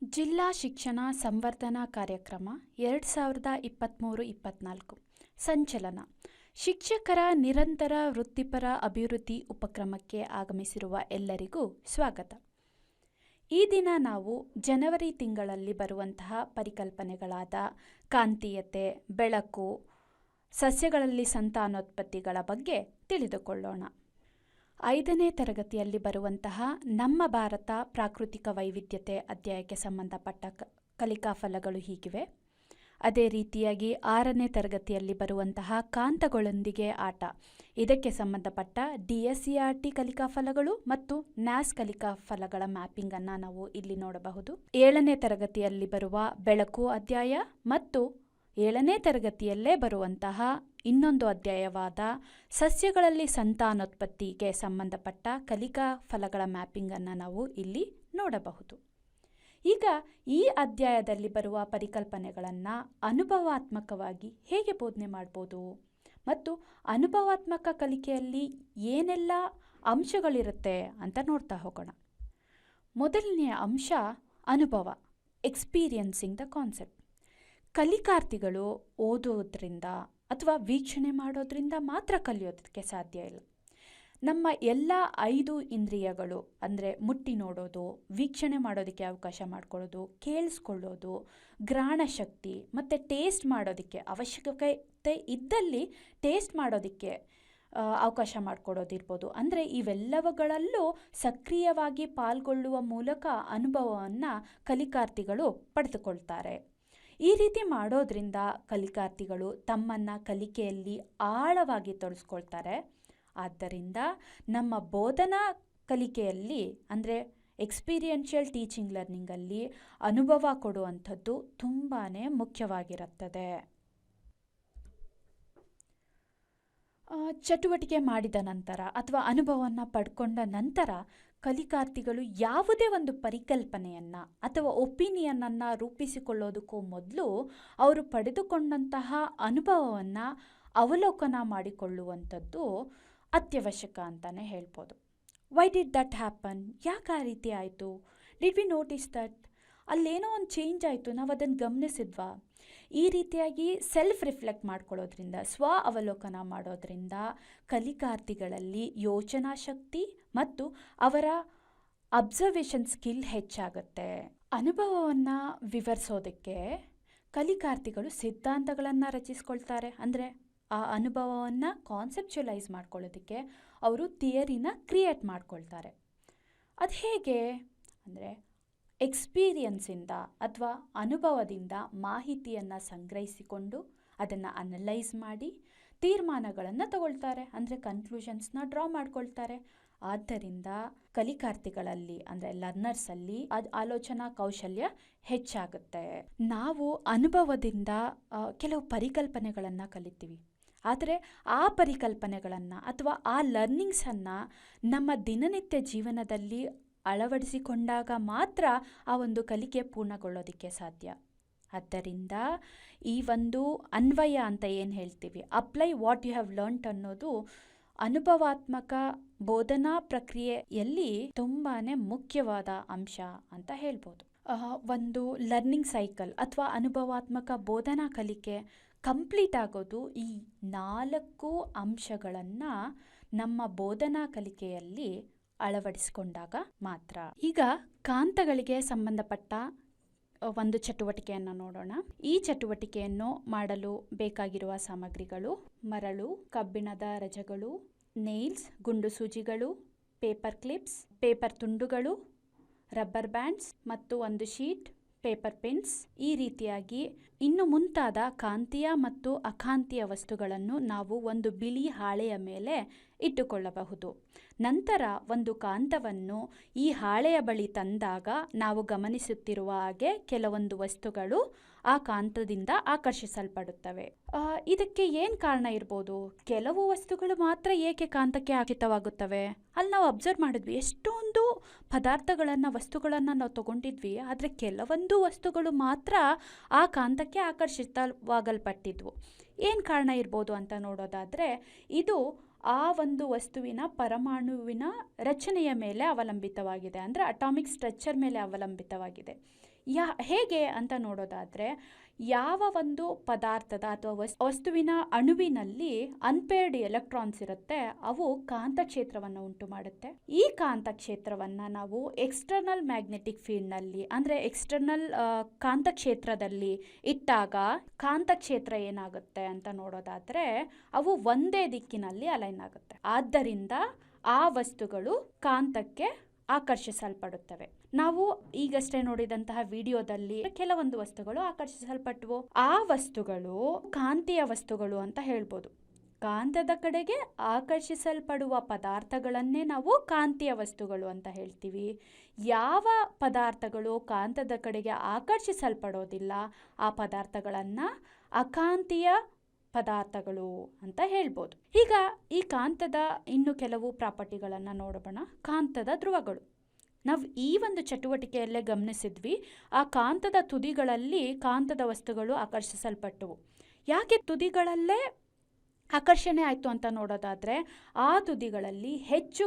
ಜಿಲ್ಲಾ ಶಿಕ್ಷಣ ಸಂವರ್ಧನಾ ಕಾರ್ಯಕ್ರಮ 2023-24 ಸಂಚಲನ ಶಿಕ್ಷಕರ ನಿರಂತರ ವೃತ್ತಿಪರ ಅಭಿವೃದ್ಧಿ ಉಪಕ್ರಮಕ್ಕೆ ಆಗಮಿಸಿರುವ ಎಲ್ಲರಿಗೂ ಸ್ವಾಗತ. ಈ ದಿನ ನಾವು ಜನವರಿ ತಿಂಗಳಲ್ಲಿ ಬರುವಂತಹ ಪರಿಕಲ್ಪನೆಗಳಾದ ಕಾಂತೀಯತೆ, ಬೆಳಕು, ಸಸ್ಯಗಳಲ್ಲಿ ಸಂತಾನೋತ್ಪತ್ತಿಗಳ ಬಗ್ಗೆ ತಿಳಿದುಕೊಳ್ಳೋಣ. 5ನೇ ತರಗತಿಯಲ್ಲಿ ಬರುವಂತಹ ನಮ್ಮ ಭಾರತ ಪ್ರಾಕೃತಿಕ ವೈವಿಧ್ಯತೆ ಅಧ್ಯಾಯಕ್ಕೆ ಸಂಬಂಧಪಟ್ಟ ಕಲಿಕಾ ಫಲಗಳು ಹೀಗಿವೆ. ಅದೇ ರೀತಿಯಾಗಿ 6ನೇ ತರಗತಿಯಲ್ಲಿ ಬರುವಂತಹ ಕಾಂತಗಳೊಂದಿಗೆ ಆಟ, ಇದಕ್ಕೆ ಸಂಬಂಧಪಟ್ಟ DSCRT ಕಲಿಕಾ ಫಲಗಳು ಮತ್ತು ನ್ಯಾಸ್ ಕಲಿಕಾ ಫಲಗಳ ಮ್ಯಾಪಿಂಗನ್ನು ನಾವು ಇಲ್ಲಿ ನೋಡಬಹುದು. 7ನೇ ತರಗತಿಯಲ್ಲಿ ಬರುವ ಬೆಳಕು ಅಧ್ಯಾಯ ಮತ್ತು 7ನೇ ತರಗತಿಯಲ್ಲೇ ಬರುವಂತಹ ಇನ್ನೊಂದು ಅಧ್ಯಾಯವಾದ ಸಸ್ಯಗಳಲ್ಲಿ ಸಂತಾನೋತ್ಪತ್ತಿಗೆ ಸಂಬಂಧಪಟ್ಟ ಕಲಿಕಾ ಫಲಗಳ ಮ್ಯಾಪಿಂಗನ್ನು ನಾವು ಇಲ್ಲಿ ನೋಡಬಹುದು. ಈಗ ಈ ಅಧ್ಯಾಯದಲ್ಲಿ ಬರುವ ಪರಿಕಲ್ಪನೆಗಳನ್ನು ಅನುಭವಾತ್ಮಕವಾಗಿ ಹೇಗೆ ಬೋಧನೆ ಮಾಡ್ಬೋದು ಮತ್ತು ಅನುಭವಾತ್ಮಕ ಕಲಿಕೆಯಲ್ಲಿ ಏನೆಲ್ಲ ಅಂಶಗಳಿರುತ್ತೆ ಅಂತ ನೋಡ್ತಾ ಹೋಗೋಣ. ಮೊದಲನೆಯ ಅಂಶ ಅನುಭವ, ಎಕ್ಸ್ಪೀರಿಯನ್ಸಿಂಗ್ ದ ಕಾನ್ಸೆಪ್ಟ್. ಕಲಿಕಾರ್ಥಿಗಳು ಓದೋದ್ರಿಂದ ಅಥವಾ ವೀಕ್ಷಣೆ ಮಾಡೋದ್ರಿಂದ ಮಾತ್ರ ಕಲಿಯೋದಕ್ಕೆ ಸಾಧ್ಯ ಇಲ್ಲ. ನಮ್ಮ ಎಲ್ಲ 5 ಇಂದ್ರಿಯಗಳು ಅಂದರೆ ಮುಟ್ಟಿ ನೋಡೋದು, ವೀಕ್ಷಣೆ ಮಾಡೋದಕ್ಕೆ ಅವಕಾಶ ಮಾಡಿಕೊಳ್ಳೋದು, ಕೇಳಿಸ್ಕೊಳ್ಳೋದು, ಗ್ರಹಣ ಶಕ್ತಿ ಮತ್ತು ಟೇಸ್ಟ್ ಮಾಡೋದಕ್ಕೆ ಅವಶ್ಯಕತೆ ಇದ್ದಲ್ಲಿ ಟೇಸ್ಟ್ ಮಾಡೋದಕ್ಕೆ ಅವಕಾಶ ಮಾಡಿಕೊಡೋದಿರ್ಬೋದು. ಅಂದರೆ ಇವೆಲ್ಲವುಗಳಲ್ಲೂ ಸಕ್ರಿಯವಾಗಿ ಪಾಲ್ಗೊಳ್ಳುವ ಮೂಲಕ ಅನುಭವವನ್ನು ಕಲಿಕಾರ್ಥಿಗಳು ಪಡೆದುಕೊಳ್ತಾರೆ. ಈ ರೀತಿ ಮಾಡೋದ್ರಿಂದ ಕಲಿಕಾರ್ಥಿಗಳು ತಮ್ಮನ್ನು ಕಲಿಕೆಯಲ್ಲಿ ಆಳವಾಗಿ ತೊಡಗಿಸ್ಕೊಳ್ತಾರೆ. ಆದ್ದರಿಂದ ನಮ್ಮ ಬೋಧನಾ ಕಲಿಕೆಯಲ್ಲಿ ಅಂದರೆ ಎಕ್ಸ್ಪೀರಿಯನ್ಷಿಯಲ್ ಟೀಚಿಂಗ್ ಲರ್ನಿಂಗಲ್ಲಿ ಅನುಭವ ಕೊಡುವಂಥದ್ದು ತುಂಬಾ ಮುಖ್ಯವಾಗಿರುತ್ತದೆ. ಚಟುವಟಿಕೆ ಮಾಡಿದ ನಂತರ ಅಥವಾ ಅನುಭವವನ್ನು ಪಡ್ಕೊಂಡ ನಂತರ ಕಲಿಕಾರ್ಥಿಗಳು ಯಾವುದೇ ಒಂದು ಪರಿಕಲ್ಪನೆಯನ್ನು ಅಥವಾ ಒಪಿನಿಯನನ್ನು ರೂಪಿಸಿಕೊಳ್ಳೋದಕ್ಕೂ ಮೊದಲು ಅವರು ಪಡೆದುಕೊಂಡಂತಹ ಅನುಭವವನ್ನು ಅವಲೋಕನ ಮಾಡಿಕೊಳ್ಳುವಂಥದ್ದು ಅತ್ಯವಶ್ಯಕ ಅಂತಲೇ ಹೇಳ್ಬೋದು. Why did that happen? ಯಾಕೆ ಆ ರೀತಿ ಆಯಿತು? Did we notice that? ಅಲ್ಲೇನೋ ಒಂದು ಚೇಂಜ್ ಆಯಿತು, ನಾವು ಅದನ್ನು ಗಮನಿಸಿದ್ವಾ? ಈ ರೀತಿಯಾಗಿ ಸೆಲ್ಫ್ ರಿಫ್ಲೆಕ್ಟ್ ಮಾಡ್ಕೊಳ್ಳೋದ್ರಿಂದ, ಸ್ವ ಅವಲೋಕನ ಮಾಡೋದ್ರಿಂದ ಕಲಿಕಾರ್ಥಿಗಳಲ್ಲಿ ಯೋಚನಾ ಶಕ್ತಿ ಮತ್ತು ಅವರ ಅಬ್ಸರ್ವೇಷನ್ ಸ್ಕಿಲ್ ಹೆಚ್ಚಾಗುತ್ತೆ. ಅನುಭವವನ್ನು ವಿವರಿಸೋದಕ್ಕೆ ಕಲಿಕಾರ್ಥಿಗಳು ಸಿದ್ಧಾಂತಗಳನ್ನು ರಚಿಸ್ಕೊಳ್ತಾರೆ. ಅಂದರೆ ಆ ಅನುಭವವನ್ನು ಕಾನ್ಸೆಪ್ಚುಲೈಸ್ ಮಾಡ್ಕೊಳ್ಳೋದಕ್ಕೆ ಅವರು ಥಿಯರಿನ ಕ್ರಿಯೇಟ್ ಮಾಡ್ಕೊಳ್ತಾರೆ. ಅದು ಹೇಗೆ ಅಂದರೆ ಎಕ್ಸ್ಪೀರಿಯನ್ಸಿಂದ ಅಥವಾ ಅನುಭವದಿಂದ ಮಾಹಿತಿಯನ್ನು ಸಂಗ್ರಹಿಸಿಕೊಂಡು ಅದನ್ನು ಅನಲೈಸ್ ಮಾಡಿ ತೀರ್ಮಾನಗಳನ್ನು ತಗೊಳ್ತಾರೆ. ಅಂದರೆ ಕನ್ಕ್ಲೂಷನ್ಸ್ನ ಡ್ರಾ ಮಾಡ್ಕೊಳ್ತಾರೆ. ಆದ್ದರಿಂದ ಕಲಿಕಾರ್ಥಿಗಳಲ್ಲಿ ಅಂದರೆ ಲರ್ನರ್ಸಲ್ಲಿ ಆಲೋಚನಾ ಕೌಶಲ್ಯ ಹೆಚ್ಚಾಗುತ್ತೆ. ನಾವು ಅನುಭವದಿಂದ ಕೆಲವು ಪರಿಕಲ್ಪನೆಗಳನ್ನು ಕಲಿತೀವಿ. ಆದರೆ ಆ ಪರಿಕಲ್ಪನೆಗಳನ್ನು ಅಥವಾ ಆ ಲರ್ನಿಂಗ್ಸನ್ನು ನಮ್ಮ ದಿನನಿತ್ಯ ಜೀವನದಲ್ಲಿ ಅಳವಡಿಸಿಕೊಂಡಾಗ ಮಾತ್ರ ಆ ಒಂದು ಕಲಿಕೆ ಪೂರ್ಣಗೊಳ್ಳೋದಕ್ಕೆ ಸಾಧ್ಯ. ಆದ್ದರಿಂದ ಈ ಒಂದು ಅನ್ವಯ ಅಂತ ಏನು ಹೇಳ್ತೀವಿ, apply what you have learned ಅನ್ನೋದು ಅನುಭವಾತ್ಮಕ ಬೋಧನಾ ಪ್ರಕ್ರಿಯೆಯಲ್ಲಿ ತುಂಬಾ ಮುಖ್ಯವಾದ ಅಂಶ ಅಂತ ಹೇಳ್ಬೋದು. ಒಂದು ಲರ್ನಿಂಗ್ ಸೈಕಲ್ ಅಥವಾ ಅನುಭವಾತ್ಮಕ ಬೋಧನಾ ಕಲಿಕೆ ಕಂಪ್ಲೀಟ್ ಆಗೋದು ಈ 4 ಅಂಶಗಳನ್ನು ನಮ್ಮ ಬೋಧನಾ ಕಲಿಕೆಯಲ್ಲಿ ಅಳವಡಿಸಿಕೊಂಡಾಗ ಮಾತ್ರ. ಈಗ ಕಾಂತಗಳಿಗೆ ಸಂಬಂಧಪಟ್ಟ ಒಂದು ಚಟುವಟಿಕೆಯನ್ನು ನೋಡೋಣ. ಈ ಚಟುವಟಿಕೆಯನ್ನು ಮಾಡಲು ಬೇಕಾಗಿರುವ ಸಾಮಗ್ರಿಗಳು: ಮರಳು, ಕಬ್ಬಿಣದ ರಜಗಳು, ನೇಲ್ಸ್, ಗುಂಡು ಸೂಜಿಗಳು, ಪೇಪರ್ ಕ್ಲಿಪ್ಸ್, ಪೇಪರ್ ತುಂಡುಗಳು, ರಬ್ಬರ್ ಬ್ಯಾಂಡ್ಸ್ ಮತ್ತು ಒಂದು ಶೀಟ್, ಪೇಪರ್ ಪಿನ್ಸ್. ಈ ರೀತಿಯಾಗಿ ಇನ್ನು ಮುಂತಾದ ಕಾಂತೀಯ ಮತ್ತು ಅಕಾಂತೀಯ ವಸ್ತುಗಳನ್ನು ನಾವು ಒಂದು ಬಿಳಿ ಹಾಳೆಯ ಮೇಲೆ ಇಟ್ಟುಕೊಳ್ಳಬಹುದು. ನಂತರ ಒಂದು ಕಾಂತವನ್ನು ಈ ಹಾಳೆಯ ಬಳಿ ತಂದಾಗ ನಾವು ಗಮನಿಸುತ್ತಿರುವ ಹಾಗೆ ಕೆಲವೊಂದು ವಸ್ತುಗಳು ಆ ಕಾಂತದಿಂದ ಆಕರ್ಷಿಸಲ್ಪಡುತ್ತವೆ. ಇದಕ್ಕೆ ಏನು ಕಾರಣ ಇರ್ಬೋದು? ಕೆಲವು ವಸ್ತುಗಳು ಮಾತ್ರ ಏಕೆ ಕಾಂತಕ್ಕೆ ಆಕರ್ಷಿತವಾಗುತ್ತವೆ? ಅಲ್ಲಿ ನಾವು ಅಬ್ಸರ್ವ್ ಮಾಡಿದ್ವಿ, ಎಷ್ಟೊಂದು ಪದಾರ್ಥಗಳನ್ನು ವಸ್ತುಗಳನ್ನು ನಾವು ತಗೊಂಡಿದ್ವಿ, ಆದರೆ ಕೆಲವೊಂದು ವಸ್ತುಗಳು ಮಾತ್ರ ಆ ಕಾಂತಕ್ಕೆ ಆಕರ್ಷಿತವಾಗಲ್ಪಟ್ಟಿದ್ವು. ಏನು ಕಾರಣ ಇರ್ಬೋದು ಅಂತ ನೋಡೋದಾದರೆ, ಇದು ಆ ಒಂದು ವಸ್ತುವಿನ ಪರಮಾಣುವಿನ ರಚನೆಯ ಮೇಲೆ ಅವಲಂಬಿತವಾಗಿದೆ. ಅಂದರೆ ಅಟಾಮಿಕ್ ಸ್ಟ್ರಕ್ಚರ್ ಮೇಲೆ ಅವಲಂಬಿತವಾಗಿದೆ. ಹೇಗೆ ಅಂತ ನೋಡೋದಾದರೆ, ಯಾವ ಒಂದು ಪದಾರ್ಥದ ಅಥವಾ ವಸ್ತುವಿನ ಅಣುವಿನಲ್ಲಿ ಅನ್ಪೇರ್ಡ್ ಎಲೆಕ್ಟ್ರಾನ್ಸ್ ಇರುತ್ತೆ, ಅವು ಕಾಂತಕ್ಷೇತ್ರವನ್ನು ಉಂಟು ಮಾಡುತ್ತೆ. ಈ ಕಾಂತಕ್ಷೇತ್ರವನ್ನು ನಾವು ಎಕ್ಸ್ಟರ್ನಲ್ ಮ್ಯಾಗ್ನೆಟಿಕ್ ಫೀಲ್ಡ್ನಲ್ಲಿ ಅಂದರೆ ಎಕ್ಸ್ಟರ್ನಲ್ ಕಾಂತಕ್ಷೇತ್ರದಲ್ಲಿ ಇಟ್ಟಾಗ ಕಾಂತಕ್ಷೇತ್ರ ಏನಾಗುತ್ತೆ ಅಂತ ನೋಡೋದಾದರೆ, ಅವು ಒಂದೇ ದಿಕ್ಕಿನಲ್ಲಿ ಅಲೈನ್ ಆಗುತ್ತೆ. ಆದ್ದರಿಂದ ಆ ವಸ್ತುಗಳು ಕಾಂತಕ್ಕೆ ಆಕರ್ಷಿಸಲ್ಪಡುತ್ತವೆ. ನಾವು ಈಗಷ್ಟೇ ನೋಡಿದಂತಹ ವಿಡಿಯೋದಲ್ಲಿ ಕೆಲವೊಂದು ವಸ್ತುಗಳು ಆಕರ್ಷಿಸಲ್ಪಟ್ಟವು. ಆ ವಸ್ತುಗಳು ಕಾಂತೀಯ ವಸ್ತುಗಳು ಅಂತ ಹೇಳ್ಬೋದು. ಕಾಂತದ ಕಡೆಗೆ ಆಕರ್ಷಿಸಲ್ಪಡುವ ಪದಾರ್ಥಗಳನ್ನೇ ನಾವು ಕಾಂತೀಯ ವಸ್ತುಗಳು ಅಂತ ಹೇಳ್ತೀವಿ. ಯಾವ ಪದಾರ್ಥಗಳು ಕಾಂತದ ಕಡೆಗೆ ಆಕರ್ಷಿಸಲ್ಪಡೋದಿಲ್ಲ, ಆ ಪದಾರ್ಥಗಳನ್ನು ಅಕಾಂತೀಯ ಪದಾರ್ಥಗಳು ಅಂತ ಹೇಳ್ಬೋದು. ಈಗ ಈ ಕಾಂತದ ಇನ್ನು ಕೆಲವು ಪ್ರಾಪರ್ಟಿಗಳನ್ನು ನೋಡೋಣ. ಕಾಂತದ ಧ್ರುವಗಳು. ನಾವು ಈ ಒಂದು ಚಟುವಟಿಕೆಯಲ್ಲೇ ಗಮನಿಸಿದ್ವಿ, ಆ ಕಾಂತದ ತುದಿಗಳಲ್ಲಿ ಕಾಂತದ ವಸ್ತುಗಳು ಆಕರ್ಷಿಸಲ್ಪಟ್ಟವು. ಯಾಕೆ ತುದಿಗಳಲ್ಲೇ ಆಕರ್ಷಣೆ ಆಯಿತು ಅಂತ ನೋಡೋದಾದರೆ, ಆ ತುದಿಗಳಲ್ಲಿ ಹೆಚ್ಚು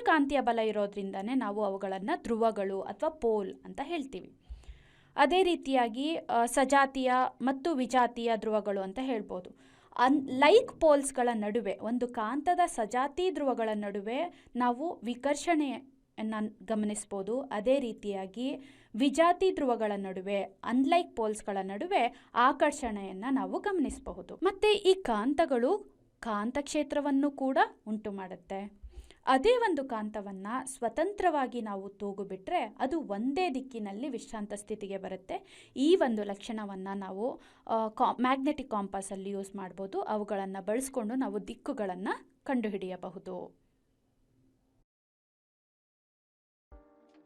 ಕಾಂತೀಯ ಬಲ ಇರೋದ್ರಿಂದನೇ ನಾವು ಅವುಗಳನ್ನು ಧ್ರುವಗಳು ಅಥವಾ ಪೋಲ್ ಅಂತ ಹೇಳ್ತೀವಿ. ಅದೇ ರೀತಿಯಾಗಿ ಸಜಾತೀಯ ಮತ್ತು ವಿಜಾತೀಯ ಧ್ರುವಗಳು ಅಂತ ಹೇಳ್ಬೋದು. ಲೈಕ್ ಪೋಲ್ಸ್ಗಳ ನಡುವೆ, ಒಂದು ಕಾಂತದ ಸಜಾತಿ ಧ್ರುವಗಳ ನಡುವೆ ನಾವು ವಿಕರ್ಷಣೆಯನ್ನು ಗಮನಿಸ್ಬೋದು. ಅದೇ ರೀತಿಯಾಗಿ ವಿಜಾತಿ ಧ್ರುವಗಳ ನಡುವೆ, ಅನ್ಲೈಕ್ ಪೋಲ್ಸ್ಗಳ ನಡುವೆ ಆಕರ್ಷಣೆಯನ್ನು ನಾವು ಗಮನಿಸಬಹುದು. ಮತ್ತು ಈ ಕಾಂತಗಳು ಕಾಂತಕ್ಷೇತ್ರವನ್ನು ಕೂಡ ಉಂಟು ಮಾಡುತ್ತೆ. ಅದೇ ಒಂದು ಕಾಂತವನ್ನು ಸ್ವತಂತ್ರವಾಗಿ ನಾವು ತೂಗುಬಿಟ್ರೆ ಅದು ಒಂದೇ ದಿಕ್ಕಿನಲ್ಲಿ ವಿಶ್ರಾಂತ ಸ್ಥಿತಿಗೆ ಬರುತ್ತೆ. ಈ ಒಂದು ಲಕ್ಷಣವನ್ನು ನಾವು ಮ್ಯಾಗ್ನೆಟಿಕ್ ಕಾಂಪಾಸಲ್ಲಿ ಯೂಸ್ ಮಾಡ್ಬೋದು. ಅವುಗಳನ್ನು ಬಳಸ್ಕೊಂಡು ನಾವು ದಿಕ್ಕುಗಳನ್ನು ಕಂಡುಹಿಡಿಯಬಹುದು.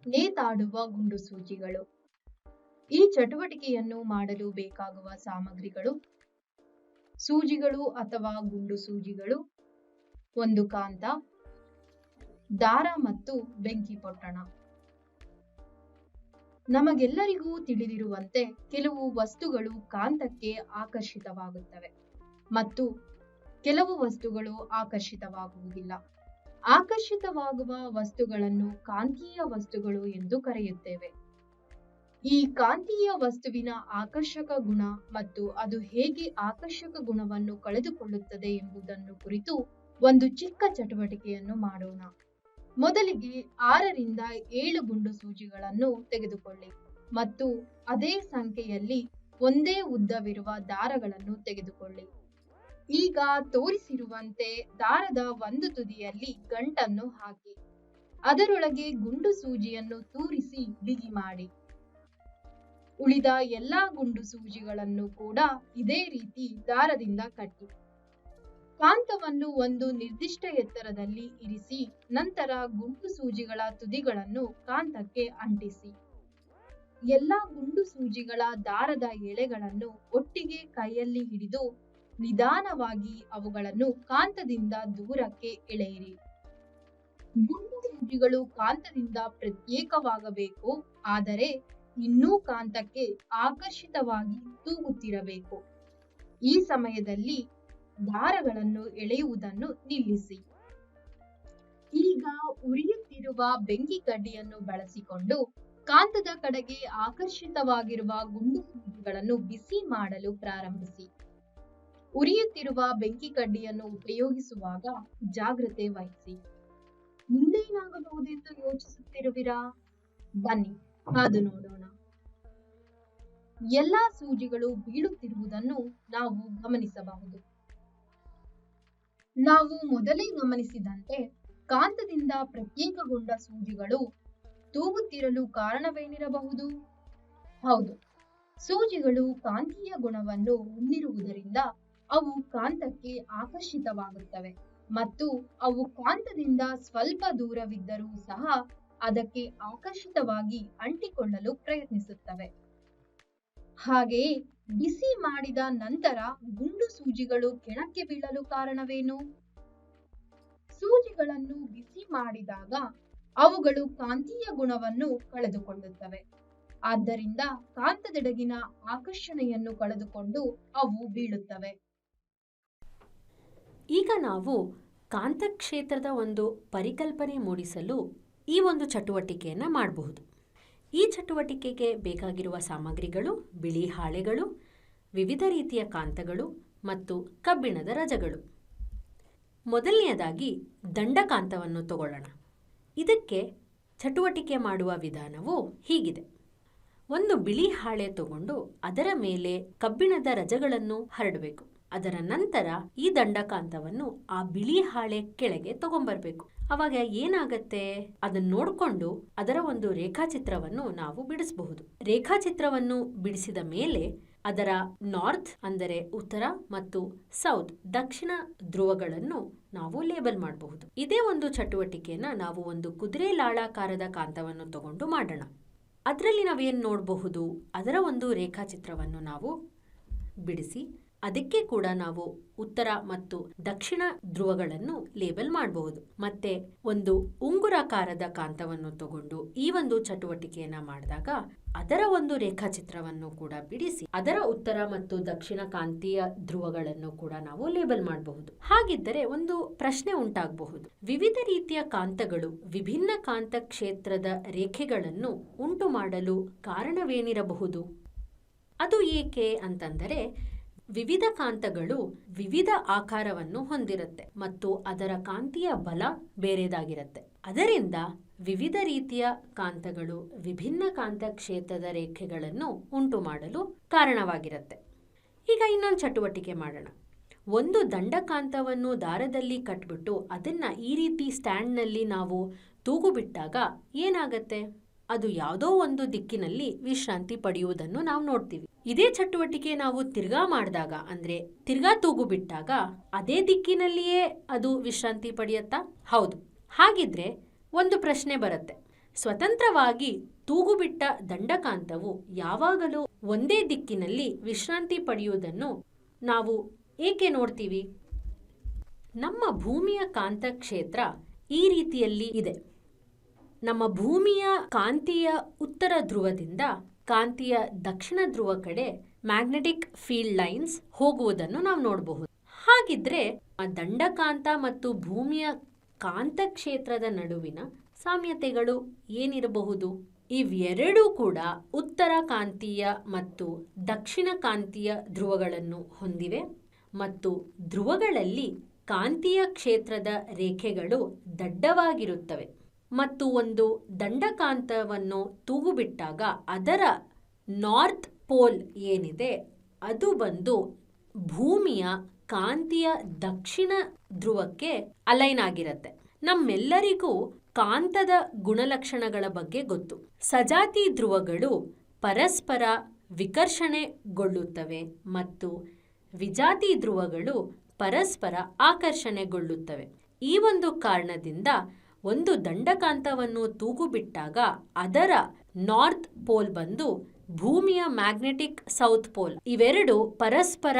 ನೇತಾಡುವ ಗುಂಡು ಸೂಜಿಗಳು. ಈ ಚಟುವಟಿಕೆಯನ್ನು ಮಾಡಲು ಬೇಕಾಗುವ ಸಾಮಗ್ರಿಗಳು: ಸೂಜಿಗಳು ಅಥವಾ ಗುಂಡು ಸೂಜಿಗಳು, ಒಂದು ಕಾಂತ, ದಾರ ಮತ್ತು ಬೆಂಕಿ ಪೊಟ್ಟಣ. ನಮಗೆಲ್ಲರಿಗೂ ತಿಳಿದಿರುವಂತೆ ಕೆಲವು ವಸ್ತುಗಳು ಕಾಂತಕ್ಕೆ ಆಕರ್ಷಿತವಾಗುತ್ತವೆ ಮತ್ತು ಕೆಲವು ವಸ್ತುಗಳು ಆಕರ್ಷಿತವಾಗುವುದಿಲ್ಲ. ಆಕರ್ಷಿತವಾಗುವ ವಸ್ತುಗಳನ್ನು ಕಾಂತೀಯ ವಸ್ತುಗಳು ಎಂದು ಕರೆಯುತ್ತೇವೆ. ಈ ಕಾಂತೀಯ ವಸ್ತುವಿನ ಆಕರ್ಷಕ ಗುಣ ಮತ್ತು ಅದು ಹೇಗೆ ಆಕರ್ಷಕ ಗುಣವನ್ನು ಕಳೆದುಕೊಳ್ಳುತ್ತದೆ ಎಂಬುದನ್ನು ಕುರಿತು ಒಂದು ಚಿಕ್ಕ ಚಟುವಟಿಕೆಯನ್ನು ಮಾಡೋಣ. ಮೊದಲಿಗೆ 6 ರಿಂದ 7 ಗುಂಡು ಸೂಜಿಗಳನ್ನು ತೆಗೆದುಕೊಳ್ಳಿ ಮತ್ತು ಅದೇ ಸಂಖ್ಯೆಯಲ್ಲಿ ಒಂದೇ ಉದ್ದವಿರುವ ದಾರಗಳನ್ನು ತೆಗೆದುಕೊಳ್ಳಿ. ಈಗ ತೋರಿಸಿರುವಂತೆ ದಾರದ ಒಂದು ತುದಿಯಲ್ಲಿ ಗಂಟನ್ನು ಹಾಕಿ ಅದರೊಳಗೆ ಗುಂಡು ಸೂಜಿಯನ್ನು ತೂರಿಸಿ ಬಿಗಿ ಮಾಡಿ. ಉಳಿದ ಎಲ್ಲಾ ಗುಂಡು ಸೂಜಿಗಳನ್ನು ಕೂಡ ಇದೇ ರೀತಿ ದಾರದಿಂದ ಕಟ್ಟಿ ಕಾಂತವನ್ನು ಒಂದು ನಿರ್ದಿಷ್ಟ ಎತ್ತರದಲ್ಲಿ ಇರಿಸಿ ನಂತರ ಗುಂಡು ಸೂಜಿಗಳ ತುದಿಗಳನ್ನು ಕಾಂತಕ್ಕೆ ಅಂಟಿಸಿ. ಎಲ್ಲಾ ಗುಂಡು ಸೂಜಿಗಳ ದಾರದ ಎಳೆಗಳನ್ನು ಒಟ್ಟಿಗೆ ಕೈಯಲ್ಲಿ ಹಿಡಿದು ನಿಧಾನವಾಗಿ ಅವುಗಳನ್ನು ಕಾಂತದಿಂದ ದೂರಕ್ಕೆ ಎಳೆಯಿರಿ. ಗುಂಡು ಸೂಜಿಗಳು ಕಾಂತದಿಂದ ಪ್ರತ್ಯೇಕವಾಗಬೇಕು, ಆದರೆ ಇನ್ನೂ ಕಾಂತಕ್ಕೆ ಆಕರ್ಷಿತವಾಗಿ ತೂಗುತ್ತಿರಬೇಕು. ಈ ಸಮಯದಲ್ಲಿ ದಾರಗಳನ್ನು ಎಳೆಯುವುದನ್ನು ನಿಲ್ಲಿಸಿ. ಈಗ ಉರಿಯುತ್ತಿರುವ ಬೆಂಕಿ ಕಡ್ಡಿಯನ್ನು ಬಳಸಿಕೊಂಡು ಕಾಂತದ ಕಡೆಗೆ ಆಕರ್ಷಿತವಾಗಿರುವ ಗುಂಡು ಸೂಜಿಗಳನ್ನು ಬಿಸಿ ಮಾಡಲು ಪ್ರಾರಂಭಿಸಿ. ಉರಿಯುತ್ತಿರುವ ಬೆಂಕಿ ಕಡ್ಡಿಯನ್ನು ಉಪಯೋಗಿಸುವಾಗ ಜಾಗ್ರತೆ ವಹಿಸಿ. ಮುಂದೇನಾಗಬಹುದೆಂದು ಯೋಚಿಸುತ್ತಿರುವಿರಾ? ಬನ್ನಿ ಕಾದು ನೋಡೋಣ. ಎಲ್ಲಾ ಸೂಜಿಗಳು ಬೀಳುತ್ತಿರುವುದನ್ನು ನಾವು ಗಮನಿಸಬಹುದು. ನಾವು ಮೊದಲೇ ಗಮನಿಸಿದಂತೆ ಕಾಂತದಿಂದ ಪ್ರತ್ಯೇಕಗೊಂಡ ಸೂಜಿಗಳು ತೂಗುತ್ತಿರಲು ಕಾರಣವೇನಿರಬಹುದು? ಹೌದು, ಸೂಜಿಗಳು ಕಾಂತೀಯ ಗುಣವನ್ನು ಹೊಂದಿರುವುದರಿಂದ ಅವು ಕಾಂತಕ್ಕೆ ಆಕರ್ಷಿತವಾಗುತ್ತವೆ ಮತ್ತು ಅವು ಕಾಂತದಿಂದ ಸ್ವಲ್ಪ ದೂರವಿದ್ದರೂ ಸಹ ಅದಕ್ಕೆ ಆಕರ್ಷಿತವಾಗಿ ಅಂಟಿಕೊಳ್ಳಲು ಪ್ರಯತ್ನಿಸುತ್ತವೆ. ಹಾಗೆಯೇ ಬಿಸಿ ಮಾಡಿದ ನಂತರ ಗುಂಡು ಸೂಜಿಗಳು ಕೆಳಕ್ಕೆ ಬೀಳಲು ಕಾರಣವೇನು? ಸೂಜಿಗಳನ್ನು ಬಿಸಿ ಮಾಡಿದಾಗ ಅವುಗಳು ಕಾಂತೀಯ ಗುಣವನ್ನು ಕಳೆದುಕೊಳ್ಳುತ್ತವೆ. ಆದ್ದರಿಂದ ಕಾಂತದೆಡೆಗಿನ ಆಕರ್ಷಣೆಯನ್ನು ಕಳೆದುಕೊಂಡು ಅವು ಬೀಳುತ್ತವೆ. ಈಗ ನಾವು ಕಾಂತಕ್ಷೇತ್ರದ ಒಂದು ಪರಿಕಲ್ಪನೆ ಮೂಡಿಸಲು ಈ ಒಂದು ಚಟುವಟಿಕೆಯನ್ನು ಮಾಡಬಹುದು. ಈ ಚಟುವಟಿಕೆಗೆ ಬೇಕಾಗಿರುವ ಸಾಮಗ್ರಿಗಳು ಬಿಳಿ ಹಾಳೆಗಳು, ವಿವಿಧ ರೀತಿಯ ಕಾಂತಗಳು ಮತ್ತು ಕಬ್ಬಿಣದ ರಜಗಳು. ಮೊದಲನೆಯದಾಗಿ ದಂಡಕಾಂತವನ್ನು ತಗೊಳ್ಳೋಣ. ಇದಕ್ಕೆ ಚಟುವಟಿಕೆ ಮಾಡುವ ವಿಧಾನವು ಹೀಗಿದೆ. ಒಂದು ಬಿಳಿ ಹಾಳೆ ತಗೊಂಡು ಅದರ ಮೇಲೆ ಕಬ್ಬಿಣದ ರಜಗಳನ್ನು ಹರಡಬೇಕು. ಅದರ ನಂತರ ಈ ದಂಡಕಾಂತವನ್ನು ಆ ಬಿಳಿ ಹಾಳೆ ಕೆಳಗೆ ತಗೊಂಡ್ಬರ್ಬೇಕು. ಅವಾಗ ಏನಾಗತ್ತೆ ಅದನ್ನ ನೋಡಿಕೊಂಡು ಅದರ ಒಂದು ರೇಖಾಚಿತ್ರವನ್ನು ನಾವು ಬಿಡಿಸಬಹುದು. ರೇಖಾಚಿತ್ರವನ್ನು ಬಿಡಿಸಿದ ಮೇಲೆ ಅದರ ನಾರ್ತ್ ಅಂದರೆ ಉತ್ತರ ಮತ್ತು ಸೌತ್ ದಕ್ಷಿಣ ಧ್ರುವಗಳನ್ನು ನಾವು ಲೇಬಲ್ ಮಾಡಬಹುದು. ಇದೇ ಒಂದು ಚಟುವಟಿಕೆಯನ್ನ ನಾವು ಒಂದು ಕುದುರೆ ಲಾಳಾಕಾರದ ಕಾಂತವನ್ನು ತಗೊಂಡು ಮಾಡೋಣ. ಅದರಲ್ಲಿ ನಾವೇನು ನೋಡಬಹುದು, ಅದರ ಒಂದು ರೇಖಾಚಿತ್ರವನ್ನು ನಾವು ಬಿಡಿಸಿ ಅದಕ್ಕೆ ಕೂಡ ನಾವು ಉತ್ತರ ಮತ್ತು ದಕ್ಷಿಣ ಧ್ರುವಗಳನ್ನು ಲೇಬಲ್ ಮಾಡಬಹುದು. ಮತ್ತೆ ಒಂದು ಉಂಗುರಾಕಾರದ ಕಾಂತವನ್ನು ತಗೊಂಡು ಈ ಒಂದು ಚಟುವಟಿಕೆಯನ್ನ ಮಾಡಿದಾಗ ಅದರ ಒಂದು ರೇಖಾಚಿತ್ರವನ್ನು ಕೂಡ ಬಿಡಿಸಿ ಅದರ ಉತ್ತರ ಮತ್ತು ದಕ್ಷಿಣ ಕಾಂತೀಯ ಧ್ರುವಗಳನ್ನು ಕೂಡ ನಾವು ಲೇಬಲ್ ಮಾಡಬಹುದು. ಹಾಗಿದ್ದರೆ ಒಂದು ಪ್ರಶ್ನೆ ಉಂಟಾಗಬಹುದು, ವಿವಿಧ ರೀತಿಯ ಕಾಂತಗಳು ವಿಭಿನ್ನ ಕಾಂತ ಕ್ಷೇತ್ರದ ರೇಖೆಗಳನ್ನು ಉಂಟು ಮಾಡಲು ಕಾರಣವೇನಿರಬಹುದು? ಅದು ಏಕೆ ಅಂತಂದರೆ ವಿವಿಧ ಕಾಂತಗಳು ವಿವಿಧ ಆಕಾರವನ್ನು ಹೊಂದಿರುತ್ತೆ ಮತ್ತು ಅದರ ಕಾಂತೀಯ ಬಲ ಬೇರೆದಾಗಿರುತ್ತೆ. ಅದರಿಂದ ವಿವಿಧ ರೀತಿಯ ಕಾಂತಗಳು ವಿಭಿನ್ನ ಕಾಂತ ಕ್ಷೇತ್ರದ ರೇಖೆಗಳನ್ನು ಉಂಟು ಮಾಡಲು ಕಾರಣವಾಗಿರುತ್ತೆ. ಈಗ ಇನ್ನೊಂದು ಚಟುವಟಿಕೆ ಮಾಡೋಣ. ಒಂದು ದಂಡಕಾಂತವನ್ನು ದಾರದಲ್ಲಿ ಕಟ್ಬಿಟ್ಟು ಅದನ್ನ ಈ ರೀತಿ ಸ್ಟ್ಯಾಂಡ್ನಲ್ಲಿ ನಾವು ತೂಗು ಬಿಟ್ಟಾಗ ಏನಾಗತ್ತೆ? ಅದು ಯಾವುದೋ ಒಂದು ದಿಕ್ಕಿನಲ್ಲಿ ವಿಶ್ರಾಂತಿ ಪಡೆಯುವುದನ್ನು ನಾವು ನೋಡ್ತೀವಿ. ಇದೇ ಚಟುವಟಿಕೆ ನಾವು ತಿರ್ಗಾ ಮಾಡಿದಾಗ ಅಂದ್ರೆ ತಿರ್ಗಾ ತೂಗು ಬಿಟ್ಟಾಗ ಅದೇ ದಿಕ್ಕಿನಲ್ಲಿಯೇ ಅದು ವಿಶ್ರಾಂತಿ ಪಡೆಯುತ್ತಾ? ಹೌದು. ಹಾಗಿದ್ರೆ ಒಂದು ಪ್ರಶ್ನೆ ಬರುತ್ತೆ, ಸ್ವತಂತ್ರವಾಗಿ ತೂಗು ಬಿಟ್ಟ ದಂಡಕಾಂತವು ಯಾವಾಗಲೂ ಒಂದೇ ದಿಕ್ಕಿನಲ್ಲಿ ವಿಶ್ರಾಂತಿ ಪಡೆಯುವುದನ್ನು ನಾವು ಏಕೆ ನೋಡ್ತೀವಿ? ನಮ್ಮ ಭೂಮಿಯ ಕಾಂತ ಕ್ಷೇತ್ರ ಈ ರೀತಿಯಲ್ಲಿ ಇದೆ. ನಮ್ಮ ಭೂಮಿಯ ಕಾಂತೀಯ ಉತ್ತರ ಧ್ರುವದಿಂದ ಕಾಂತೀಯ ದಕ್ಷಿಣ ಧ್ರುವ ಕಡೆ ಮ್ಯಾಗ್ನೆಟಿಕ್ ಫೀಲ್ಡ್ ಲೈನ್ಸ್ ಹೋಗುವುದನ್ನು ನಾವು ನೋಡಬಹುದು. ಹಾಗಿದ್ರೆ ಆ ದಂಡಕಾಂತ ಮತ್ತು ಭೂಮಿಯ ಕಾಂತ ಕ್ಷೇತ್ರದ ನಡುವಿನ ಸಾಮ್ಯತೆಗಳು ಏನಿರಬಹುದು? ಇವೆರಡೂ ಕೂಡ ಉತ್ತರ ಕಾಂತೀಯ ಮತ್ತು ದಕ್ಷಿಣ ಕಾಂತೀಯ ಧ್ರುವಗಳನ್ನು ಹೊಂದಿವೆ ಮತ್ತು ಧ್ರುವಗಳಲ್ಲಿ ಕಾಂತೀಯ ಕ್ಷೇತ್ರದ ರೇಖೆಗಳು ದಡ್ಡವಾಗಿರುತ್ತವೆ ಮತ್ತು ಒಂದು ದಂಡಕಾಂತವನ್ನು ತೂಗು ಬಿಟ್ಟಾಗ ಅದರ ನಾರ್ತ್ ಪೋಲ್ ಏನಿದೆ ಅದು ಬಂದು ಭೂಮಿಯ ಕಾಂತೀಯ ದಕ್ಷಿಣ ಧ್ರುವಕ್ಕೆ ಅಲೈನ್ ಆಗಿರುತ್ತೆ. ನಮ್ಮೆಲ್ಲರಿಗೂ ಕಾಂತದ ಗುಣಲಕ್ಷಣಗಳ ಬಗ್ಗೆ ಗೊತ್ತು. ಸಜಾತಿ ಧ್ರುವಗಳು ಪರಸ್ಪರ ವಿಕರ್ಷಣೆಗೊಳ್ಳುತ್ತವೆ ಮತ್ತು ವಿಜಾತಿ ಧ್ರುವಗಳು ಪರಸ್ಪರ ಆಕರ್ಷಣೆಗೊಳ್ಳುತ್ತವೆ. ಈ ಒಂದು ಕಾರಣದಿಂದ ಒಂದು ದಂಡಕಾಂತವನ್ನು ತೂಗು ಬಿಟ್ಟಾಗ ಅದರ ನಾರ್ತ್ ಪೋಲ್ ಬಂದು ಭೂಮಿಯ ಮ್ಯಾಗ್ನೆಟಿಕ್ ಸೌತ್ ಪೋಲ್ ಇವೆರಡು ಪರಸ್ಪರ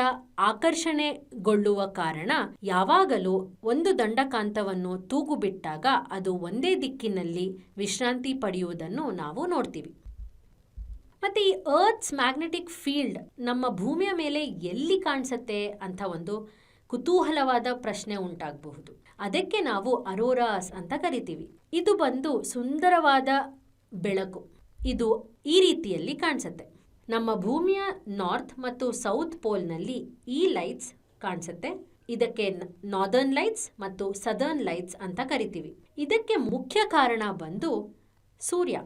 ಆಕರ್ಷಣೆಗೊಳ್ಳುವ ಕಾರಣ ಯಾವಾಗಲೂ ಒಂದು ದಂಡಕಾಂತವನ್ನು ತೂಗು ಬಿಟ್ಟಾಗ ಅದು ಒಂದೇ ದಿಕ್ಕಿನಲ್ಲಿ ವಿಶ್ರಾಂತಿ ಪಡೆಯುವುದನ್ನು ನಾವು ನೋಡ್ತೀವಿ. ಮತ್ತೆ ಈ ಅರ್ತ್ಸ್ ಮ್ಯಾಗ್ನೆಟಿಕ್ ಫೀಲ್ಡ್ ನಮ್ಮ ಭೂಮಿಯ ಮೇಲೆ ಎಲ್ಲಿ ಕಾಣಿಸುತ್ತೆ ಅಂತ ಒಂದು ಕುತೂಹಲವಾದ ಪ್ರಶ್ನೆ ಉಂಟಾಗಬಹುದು. ಅದಕ್ಕೆ ನಾವು ಅರೋರಾಸ್ ಅಂತ ಕರಿತೀವಿ. ಇದು ಬಂದು ಸುಂದರವಾದ ಬೆಳಕು. ಇದು ಈ ರೀತಿಯಲ್ಲಿ ಕಾಣಿಸುತ್ತೆ. ನಮ್ಮ ಭೂಮಿಯ ನಾರ್ತ್ ಮತ್ತು ಸೌತ್ ಪೋಲ್ನಲ್ಲಿ ಈ ಲೈಟ್ಸ್ ಕಾಣಿಸುತ್ತೆ. ಇದಕ್ಕೆ ನಾರ್ದರ್ನ್ ಲೈಟ್ಸ್ ಮತ್ತು ಸದರ್ನ್ ಲೈಟ್ಸ್ ಅಂತ ಕರಿತೀವಿ. ಇದಕ್ಕೆ ಮುಖ್ಯ ಕಾರಣ ಬಂದು ಸೂರ್ಯ.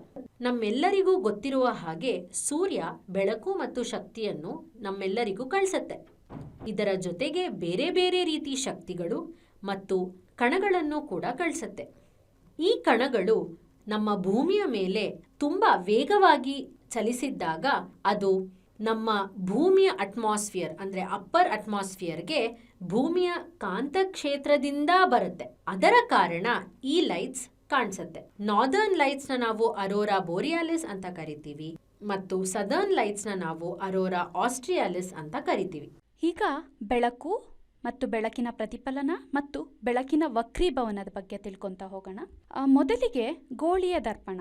ನಮ್ಮೆಲ್ಲರಿಗೂ ಗೊತ್ತಿರುವ ಹಾಗೆ ಸೂರ್ಯ ಬೆಳಕು ಮತ್ತು ಶಕ್ತಿಯನ್ನು ನಮ್ಮೆಲ್ಲರಿಗೂ ಕಳಿಸುತ್ತೆ. ಇದರ ಜೊತೆಗೆ ಬೇರೆ ಬೇರೆ ರೀತಿ ಶಕ್ತಿಗಳು ಮತ್ತು ಕಣಗಳನ್ನು ಕೂಡ ಕಳಿಸುತ್ತೆ. ಈ ಕಣಗಳು ನಮ್ಮ ಭೂಮಿಯ ಮೇಲೆ ತುಂಬಾ ವೇಗವಾಗಿ ಚಲಿಸಿದ್ದಾಗ ಅದು ನಮ್ಮ ಭೂಮಿಯ ಅಟ್ಮಾಸ್ಫಿಯರ್ ಅಂದ್ರೆ ಅಪ್ಪರ್ ಅಟ್ಮಾಸ್ಫಿಯರ್ಗೆ ಭೂಮಿಯ ಕಾಂತಕ್ಷೇತ್ರದಿಂದ ಬರುತ್ತೆ. ಅದರ ಕಾರಣ ಈ ಲೈಟ್ಸ್ ಕಾಣಿಸುತ್ತೆ. ನಾರ್ದರ್ನ್ ಲೈಟ್ಸ್ನ ನಾವು ಅರೋರಾ ಬೋರಿಯಾಲಿಸ್ ಅಂತ ಕರಿತೀವಿ ಮತ್ತು ಸದರ್ನ್ ಲೈಟ್ಸ್ನ ನಾವು ಅರೋರಾ ಆಸ್ಟ್ರಿಯಾಲಿಸ್ ಅಂತ ಕರಿತೀವಿ. ಈಗ ಬೆಳಕು ಮತ್ತು ಬೆಳಕಿನ ಪ್ರತಿಫಲನ ಮತ್ತು ಬೆಳಕಿನ ವಕ್ರೀಭವನದ ಬಗ್ಗೆ ತಿಳ್ಕೊಂತ ಹೋಗೋಣ. ಮೊದಲಿಗೆ ಗೋಳೀಯ ದರ್ಪಣ.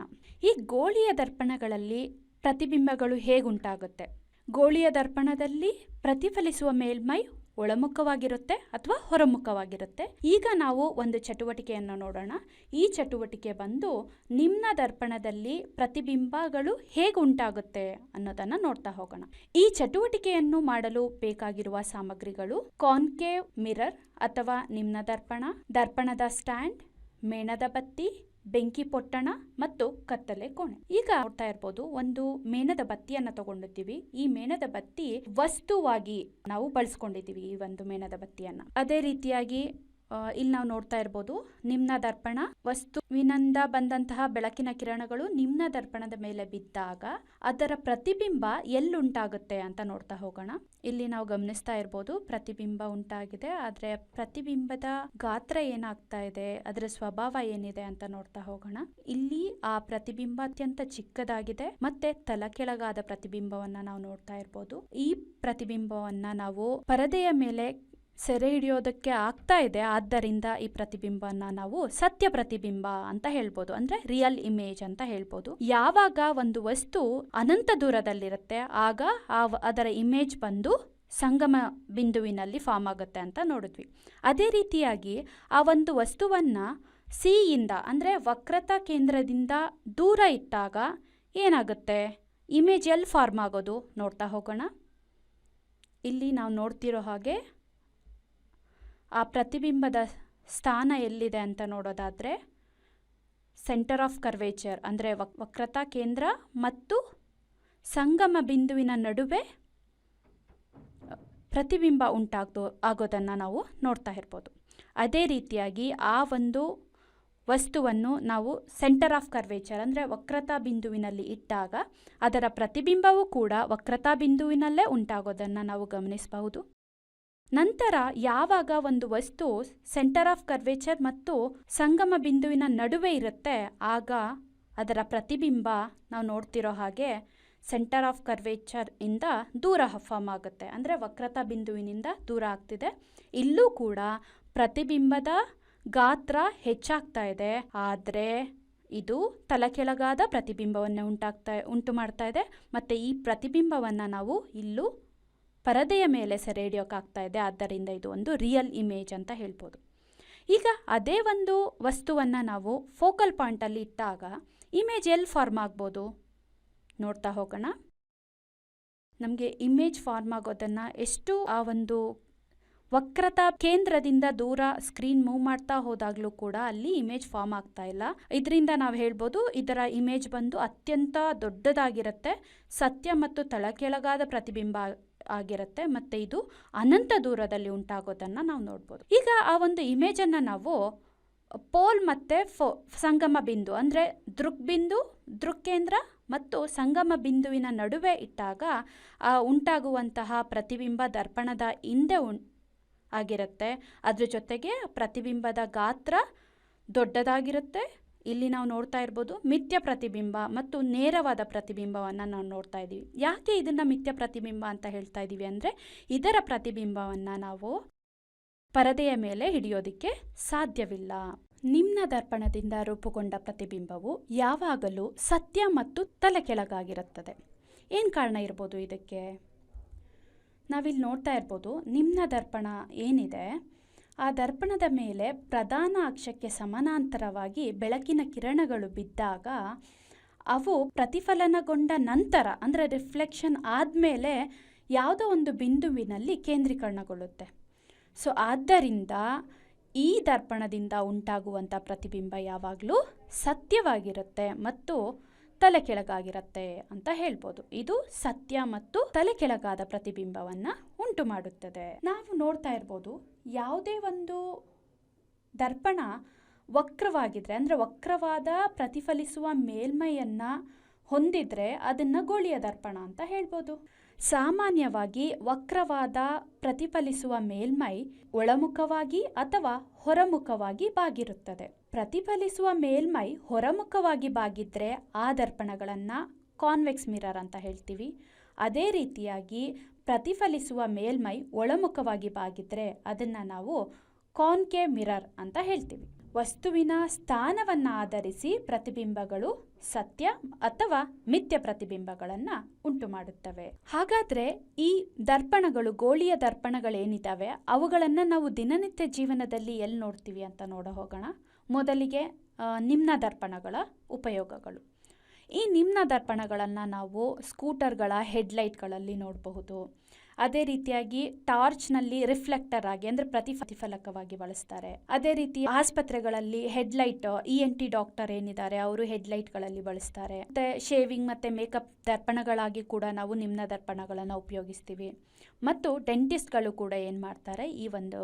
ಈ ಗೋಳೀಯ ದರ್ಪಣಗಳಲ್ಲಿ ಪ್ರತಿಬಿಂಬಗಳು ಹೇಗುಂಟಾಗುತ್ತೆ? ಗೋಳೀಯ ದರ್ಪಣದಲ್ಲಿ ಪ್ರತಿಫಲಿಸುವ ಮೇಲ್ಮೈ ಒಳಮುಖವಾಗಿರುತ್ತೆ ಅಥವಾ ಹೊರಮುಖವಾಗಿರುತ್ತೆ. ಈಗ ನಾವು ಒಂದು ಚಟುವಟಿಕೆಯನ್ನು ನೋಡೋಣ. ಈ ಚಟುವಟಿಕೆ ಬಂದು ನಿಮ್ನ ದರ್ಪಣದಲ್ಲಿ ಪ್ರತಿಬಿಂಬಗಳು ಹೇಗೆ ಉಂಟಾಗುತ್ತೆ ಅನ್ನೋದನ್ನ ನೋಡ್ತಾ ಹೋಗೋಣ. ಈ ಚಟುವಟಿಕೆಯನ್ನು ಮಾಡಲು ಬೇಕಾಗಿರುವ ಸಾಮಗ್ರಿಗಳು ಕಾನ್ಕೇವ್ ಮಿರರ್ ಅಥವಾ ನಿಮ್ನ ದರ್ಪಣ, ದರ್ಪಣದ ಸ್ಟ್ಯಾಂಡ್, ಮೇಣದ ಬತ್ತಿ, ಬೆಂಕಿ ಪೊಟ್ಟಣ ಮತ್ತು ಕತ್ತಲೆ ಕೋಣೆ. ಈಗ ನೋಡ್ತಾ ಇರ್ಬೋದು, ಒಂದು ಮೇಣದ ಬತ್ತಿಯನ್ನ ತಗೊಂಡಿದ್ದೀವಿ. ಈ ಮೇಣದ ಬತ್ತಿ ವಸ್ತುವಾಗಿ ನಾವು ಬಳಸ್ಕೊಂಡಿದ್ದೀವಿ ಈ ಒಂದು ಮೇಣದ ಬತ್ತಿಯನ್ನ. ಅದೇ ರೀತಿಯಾಗಿ ಇಲ್ಲಿ ನಾವು ನೋಡ್ತಾ ಇರ್ಬೋದು, ನಿಮ್ನ ದರ್ಪಣ, ವಸ್ತುವಿನಿಂದ ಬಂದಂತಹ ಬೆಳಕಿನ ಕಿರಣಗಳು ನಿಮ್ನ ದರ್ಪಣದ ಮೇಲೆ ಬಿದ್ದಾಗ ಅದರ ಪ್ರತಿಬಿಂಬ ಎಲ್ಲುಂಟಾಗುತ್ತೆ ಅಂತ ನೋಡ್ತಾ ಹೋಗೋಣ. ಇಲ್ಲಿ ನಾವು ಗಮನಿಸ್ತಾ ಇರ್ಬೋದು, ಪ್ರತಿಬಿಂಬ ಉಂಟಾಗಿದೆ. ಆದ್ರೆ ಪ್ರತಿಬಿಂಬದ ಗಾತ್ರ ಏನಾಗ್ತಾ ಇದೆ, ಅದರ ಸ್ವಭಾವ ಏನಿದೆ ಅಂತ ನೋಡ್ತಾ ಹೋಗೋಣ. ಇಲ್ಲಿ ಆ ಪ್ರತಿಬಿಂಬ ಅತ್ಯಂತ ಚಿಕ್ಕದಾಗಿದೆ ಮತ್ತೆ ತಲಕೆಳಗಾದ ಪ್ರತಿಬಿಂಬವನ್ನ ನಾವು ನೋಡ್ತಾ ಇರ್ಬೋದು. ಈ ಪ್ರತಿಬಿಂಬವನ್ನ ನಾವು ಪರದೆಯ ಮೇಲೆ ಸೆರೆ ಹಿಡಿಯೋದಕ್ಕೆ ಆಗ್ತಾ ಇದೆ. ಆದ್ದರಿಂದ ಈ ಪ್ರತಿಬಿಂಬನ ನಾವು ಸತ್ಯ ಪ್ರತಿಬಿಂಬ ಅಂತ ಹೇಳ್ಬೋದು, ಅಂದ್ರೆ ರಿಯಲ್ ಇಮೇಜ್ ಅಂತ ಹೇಳ್ಬೋದು. ಯಾವಾಗ ಒಂದು ವಸ್ತು ಅನಂತ ದೂರದಲ್ಲಿರುತ್ತೆ ಆಗ ಅದರ ಇಮೇಜ್ ಬಂದು ಸಂಗಮ ಬಿಂದುವಿನಲ್ಲಿ ಫಾರ್ಮ್ ಆಗುತ್ತೆ ಅಂತ ನೋಡಿದ್ವಿ. ಅದೇ ರೀತಿಯಾಗಿ ಆ ಒಂದು ವಸ್ತುವನ್ನ ಸಿಯಿಂದ ಅಂದ್ರೆ ವಕ್ರತಾ ಕೇಂದ್ರದಿಂದ ದೂರ ಇಟ್ಟಾಗ ಏನಾಗುತ್ತೆ, ಇಮೇಜ್ ಎಲ್ಲಿ ಫಾರ್ಮ್ ಆಗೋದು ನೋಡ್ತಾ ಹೋಗೋಣ. ಇಲ್ಲಿ ನಾವು ನೋಡ್ತಿರೋ ಹಾಗೆ ಆ ಪ್ರತಿಬಿಂಬದ ಸ್ಥಾನ ಎಲ್ಲಿದೆ ಅಂತ ನೋಡೋದಾದರೆ ಸೆಂಟರ್ ಆಫ್ ಕರ್ವೇಚರ್ ಅಂದರೆ ವಕ್ರತಾ ಕೇಂದ್ರ ಮತ್ತು ಸಂಗಮ ಬಿಂದುವಿನ ನಡುವೆ ಪ್ರತಿಬಿಂಬ ಆಗೋದನ್ನು ನಾವು ನೋಡ್ತಾ ಇರ್ಬೋದು. ಅದೇ ರೀತಿಯಾಗಿ ಆ ಒಂದು ವಸ್ತುವನ್ನು ನಾವು ಸೆಂಟರ್ ಆಫ್ ಕರ್ವೇಚರ್ ಅಂದರೆ ವಕ್ರತಾ ಬಿಂದುವಿನಲ್ಲಿ ಇಟ್ಟಾಗ ಅದರ ಪ್ರತಿಬಿಂಬವೂ ಕೂಡ ವಕ್ರತಾ ಬಿಂದುವಿನಲ್ಲೇ ಉಂಟಾಗೋದನ್ನು ನಾವು ಗಮನಿಸಬಹುದು. ನಂತರ ಯಾವಾಗ ಒಂದು ವಸ್ತು ಸೆಂಟರ್ ಆಫ್ ಕರ್ವೇಚರ್ ಮತ್ತು ಸಂಗಮ ಬಿಂದುವಿನ ನಡುವೆ ಇರುತ್ತೆ ಆಗ ಅದರ ಪ್ರತಿಬಿಂಬ ನಾವು ನೋಡ್ತಿರೋ ಹಾಗೆ ಸೆಂಟರ್ ಆಫ್ ಕರ್ವೇಚರ್ ಇಂದ ದೂರ ಫಾರ್ಮ್ ಆಗುತ್ತೆ, ಅಂದರೆ ವಕ್ರತಾ ಬಿಂದುವಿನಿಂದ ದೂರ ಆಗ್ತಿದೆ. ಇಲ್ಲೂ ಕೂಡ ಪ್ರತಿಬಿಂಬದ ಗಾತ್ರ ಹೆಚ್ಚಾಗ್ತಾ ಇದೆ, ಆದರೆ ಇದು ತಲೆಕೆಳಗಾದ ಪ್ರತಿಬಿಂಬವನ್ನು ಉಂಟು ಮಾಡ್ತಾ ಇದೆ. ಮತ್ತು ಈ ಪ್ರತಿಬಿಂಬವನ್ನು ನಾವು ಇಲ್ಲೂ ಪರದೆಯ ಮೇಲೆ ಸೆರೆ ಹಿಡಿಯೋಕ್ಕಾಗ್ತಾ ಇದೆ. ಆದ್ದರಿಂದ ಇದು ಒಂದು ರಿಯಲ್ ಇಮೇಜ್ ಅಂತ ಹೇಳ್ಬೋದು. ಈಗ ಅದೇ ಒಂದು ವಸ್ತುವನ್ನು ನಾವು ಫೋಕಲ್ ಪಾಯಿಂಟಲ್ಲಿ ಇಟ್ಟಾಗ ಇಮೇಜ್ ಎಲ್ಲಿ ಫಾರ್ಮ್ ಆಗ್ಬೋದು ನೋಡ್ತಾ ಹೋಗೋಣ. ನಮಗೆ ಇಮೇಜ್ ಫಾರ್ಮ್ ಆಗೋದನ್ನು ಎಷ್ಟು ಆ ಒಂದು ವಕ್ರತಾ ಕೇಂದ್ರದಿಂದ ದೂರ ಸ್ಕ್ರೀನ್ ಮೂವ್ ಮಾಡ್ತಾ ಹೋದಾಗಲೂ ಕೂಡ ಅಲ್ಲಿ ಇಮೇಜ್ ಫಾರ್ಮ್ ಆಗ್ತಾ ಇಲ್ಲ. ಇದರಿಂದ ನಾವು ಹೇಳ್ಬೋದು ಇದರ ಇಮೇಜ್ ಬಂದು ಅತ್ಯಂತ ದೊಡ್ಡದಾಗಿರುತ್ತೆ, ಸತ್ಯ ಮತ್ತು ತಳಕೆಳಗಾದ ಪ್ರತಿಬಿಂಬ ಆಗಿರುತ್ತೆ, ಮತ್ತು ಇದು ಅನಂತ ದೂರದಲ್ಲಿ ಉಂಟಾಗೋದನ್ನು ನಾವು ನೋಡ್ಬೋದು. ಈಗ ಆ ಒಂದು ಇಮೇಜನ್ನು ನಾವು ಪೋಲ್ ಮತ್ತು ಸಂಗಮ ಬಿಂದು ಅಂದರೆ ದೃಕ್ಬಿಂದು, ದೃಕ್ಕೇಂದ್ರ ಮತ್ತು ಸಂಗಮ ಬಿಂದುವಿನ ನಡುವೆ ಇಟ್ಟಾಗ ಉಂಟಾಗುವಂತಹ ಪ್ರತಿಬಿಂಬ ದರ್ಪಣದ ಹಿಂದೆ ಆಗಿರುತ್ತೆ. ಅದ್ರ ಜೊತೆಗೆ ಪ್ರತಿಬಿಂಬದ ಗಾತ್ರ ದೊಡ್ಡದಾಗಿರುತ್ತೆ. ಇಲ್ಲಿ ನಾವು ನೋಡ್ತಾ ಇರ್ಬೋದು ಮಿಥ್ಯ ಪ್ರತಿಬಿಂಬ ಮತ್ತು ನೇರವಾದ ಪ್ರತಿಬಿಂಬವನ್ನು ನಾವು ನೋಡ್ತಾ ಇದ್ದೀವಿ. ಯಾಕೆ ಇದನ್ನು ಮಿಥ್ಯ ಪ್ರತಿಬಿಂಬ ಅಂತ ಹೇಳ್ತಾ ಇದ್ದೀವಿ ಅಂದರೆ ಇದರ ಪ್ರತಿಬಿಂಬವನ್ನು ನಾವು ಪರದೆಯ ಮೇಲೆ ಹಿಡಿಯೋದಕ್ಕೆ ಸಾಧ್ಯವಿಲ್ಲ. ನಿಮ್ನ ದರ್ಪಣದಿಂದ ರೂಪುಗೊಂಡ ಪ್ರತಿಬಿಂಬವು ಯಾವಾಗಲೂ ಸತ್ಯ ಮತ್ತು ತಲೆಕೆಳಗಾಗಿರುತ್ತದೆ. ಏನು ಕಾರಣ ಇರ್ಬೋದು ಇದಕ್ಕೆ? ನಾವಿಲ್ಲಿ ನೋಡ್ತಾ ಇರ್ಬೋದು ನಿಮ್ನ ದರ್ಪಣ ಏನಿದೆ ಆ ದರ್ಪಣದ ಮೇಲೆ ಪ್ರಧಾನ ಅಕ್ಷಕ್ಕೆ ಸಮಾನಾಂತರವಾಗಿ ಬೆಳಕಿನ ಕಿರಣಗಳು ಬಿದ್ದಾಗ ಅವು ಪ್ರತಿಫಲನಗೊಂಡ ನಂತರ ಅಂದರೆ ರಿಫ್ಲೆಕ್ಷನ್ ಆದಮೇಲೆ ಯಾವುದೋ ಒಂದು ಬಿಂದುವಿನಲ್ಲಿ ಕೇಂದ್ರೀಕರಣಗೊಳ್ಳುತ್ತೆ. ಸೊ ಆದ್ದರಿಂದ ಈ ದರ್ಪಣದಿಂದ ಉಂಟಾಗುವಂಥ ಪ್ರತಿಬಿಂಬ ಯಾವಾಗಲೂ ಸತ್ಯವಾಗಿರುತ್ತೆ ಮತ್ತು ತಲೆ ಕೆಳಗಾಗಿರುತ್ತೆ ಅಂತ ಹೇಳ್ಬೋದು. ಇದು ಸತ್ಯ ಮತ್ತು ತಲೆ ಕೆಳಗಾದ ಪ್ರತಿಬಿಂಬವನ್ನು ಉಂಟು ಮಾಡುತ್ತದೆ. ನಾವು ನೋಡ್ತಾ ಇರ್ಬೋದು ಯಾವುದೇ ಒಂದು ದರ್ಪಣ ವಕ್ರವಾಗಿದ್ರೆ ಅಂದರೆ ವಕ್ರವಾದ ಪ್ರತಿಫಲಿಸುವ ಮೇಲ್ಮೈಯನ್ನು ಹೊಂದಿದ್ರೆ ಅದನ್ನು ಗೋಳೀಯ ದರ್ಪಣ ಅಂತ ಹೇಳ್ಬೋದು. ಸಾಮಾನ್ಯವಾಗಿ ವಕ್ರವಾದ ಪ್ರತಿಫಲಿಸುವ ಮೇಲ್ಮೈ ಒಳಮುಖವಾಗಿ ಅಥವಾ ಹೊರಮುಖವಾಗಿ ಬಾಗಿರುತ್ತದೆ. ಪ್ರತಿಫಲಿಸುವ ಮೇಲ್ಮೈ ಹೊರಮುಖವಾಗಿ ಬಾಗಿದ್ರೆ ಆ ದರ್ಪಣಗಳನ್ನು ಕಾನ್ವೆಕ್ಸ್ ಮಿರರ್ ಅಂತ ಹೇಳ್ತೀವಿ. ಅದೇ ರೀತಿಯಾಗಿ ಪ್ರತಿಫಲಿಸುವ ಮೇಲ್ಮೈ ಒಳಮುಖವಾಗಿ ಬಾಗಿದ್ರೆ ಅದನ್ನು ನಾವು ಕಾನ್ಕೇವ್ ಮಿರರ್ ಅಂತ ಹೇಳ್ತೀವಿ. ವಸ್ತುವಿನ ಸ್ಥಾನವನ್ನು ಆಧರಿಸಿ ಪ್ರತಿಬಿಂಬಗಳು ಸತ್ಯ ಅಥವಾ ಮಿಥ್ಯ ಪ್ರತಿಬಿಂಬಗಳನ್ನು ಉಂಟು ಮಾಡುತ್ತವೆ. ಹಾಗಾದರೆ ಈ ದರ್ಪಣಗಳು, ಗೋಳೀಯ ದರ್ಪಣಗಳೇನಿದ್ದಾವೆ, ಅವುಗಳನ್ನು ನಾವು ದಿನನಿತ್ಯ ಜೀವನದಲ್ಲಿ ಎಲ್ಲಿ ನೋಡ್ತೀವಿ ಅಂತ ಹೋಗೋಣ. ಮೊದಲಿಗೆ ನಿಮ್ನ ದರ್ಪಣಗಳ ಉಪಯೋಗಗಳು. ಈ ನಿಮ್ನ ದರ್ಪಣಗಳನ್ನು ನಾವು ಸ್ಕೂಟರ್ಗಳ ಹೆಡ್ಲೈಟ್ಗಳಲ್ಲಿ ನೋಡಬಹುದು. ಅದೇ ರೀತಿಯಾಗಿ ಟಾರ್ಚ್ನಲ್ಲಿ ರಿಫ್ಲೆಕ್ಟರ್ ಆಗಿ ಅಂದರೆ ಪ್ರತಿಫಲಕವಾಗಿ ಬಳಸ್ತಾರೆ. ಅದೇ ರೀತಿ ಆಸ್ಪತ್ರೆಗಳಲ್ಲಿ ಹೆಡ್ಲೈಟ್, ENT ಡಾಕ್ಟರ್ ಏನಿದ್ದಾರೆ ಅವರು ಹೆಡ್ಲೈಟ್ಗಳಲ್ಲಿ ಬಳಸ್ತಾರೆ. ಮತ್ತೆ ಶೇವಿಂಗ್ ಮತ್ತು ಮೇಕಪ್ ದರ್ಪಣಗಳಾಗಿ ಕೂಡ ನಾವು ನಿಮ್ನ ದರ್ಪಣಗಳನ್ನು ಉಪಯೋಗಿಸ್ತೀವಿ. ಮತ್ತು ಡೆಂಟಿಸ್ಟ್ಗಳು ಕೂಡ ಏನು ಮಾಡ್ತಾರೆ, ಈ ಒಂದು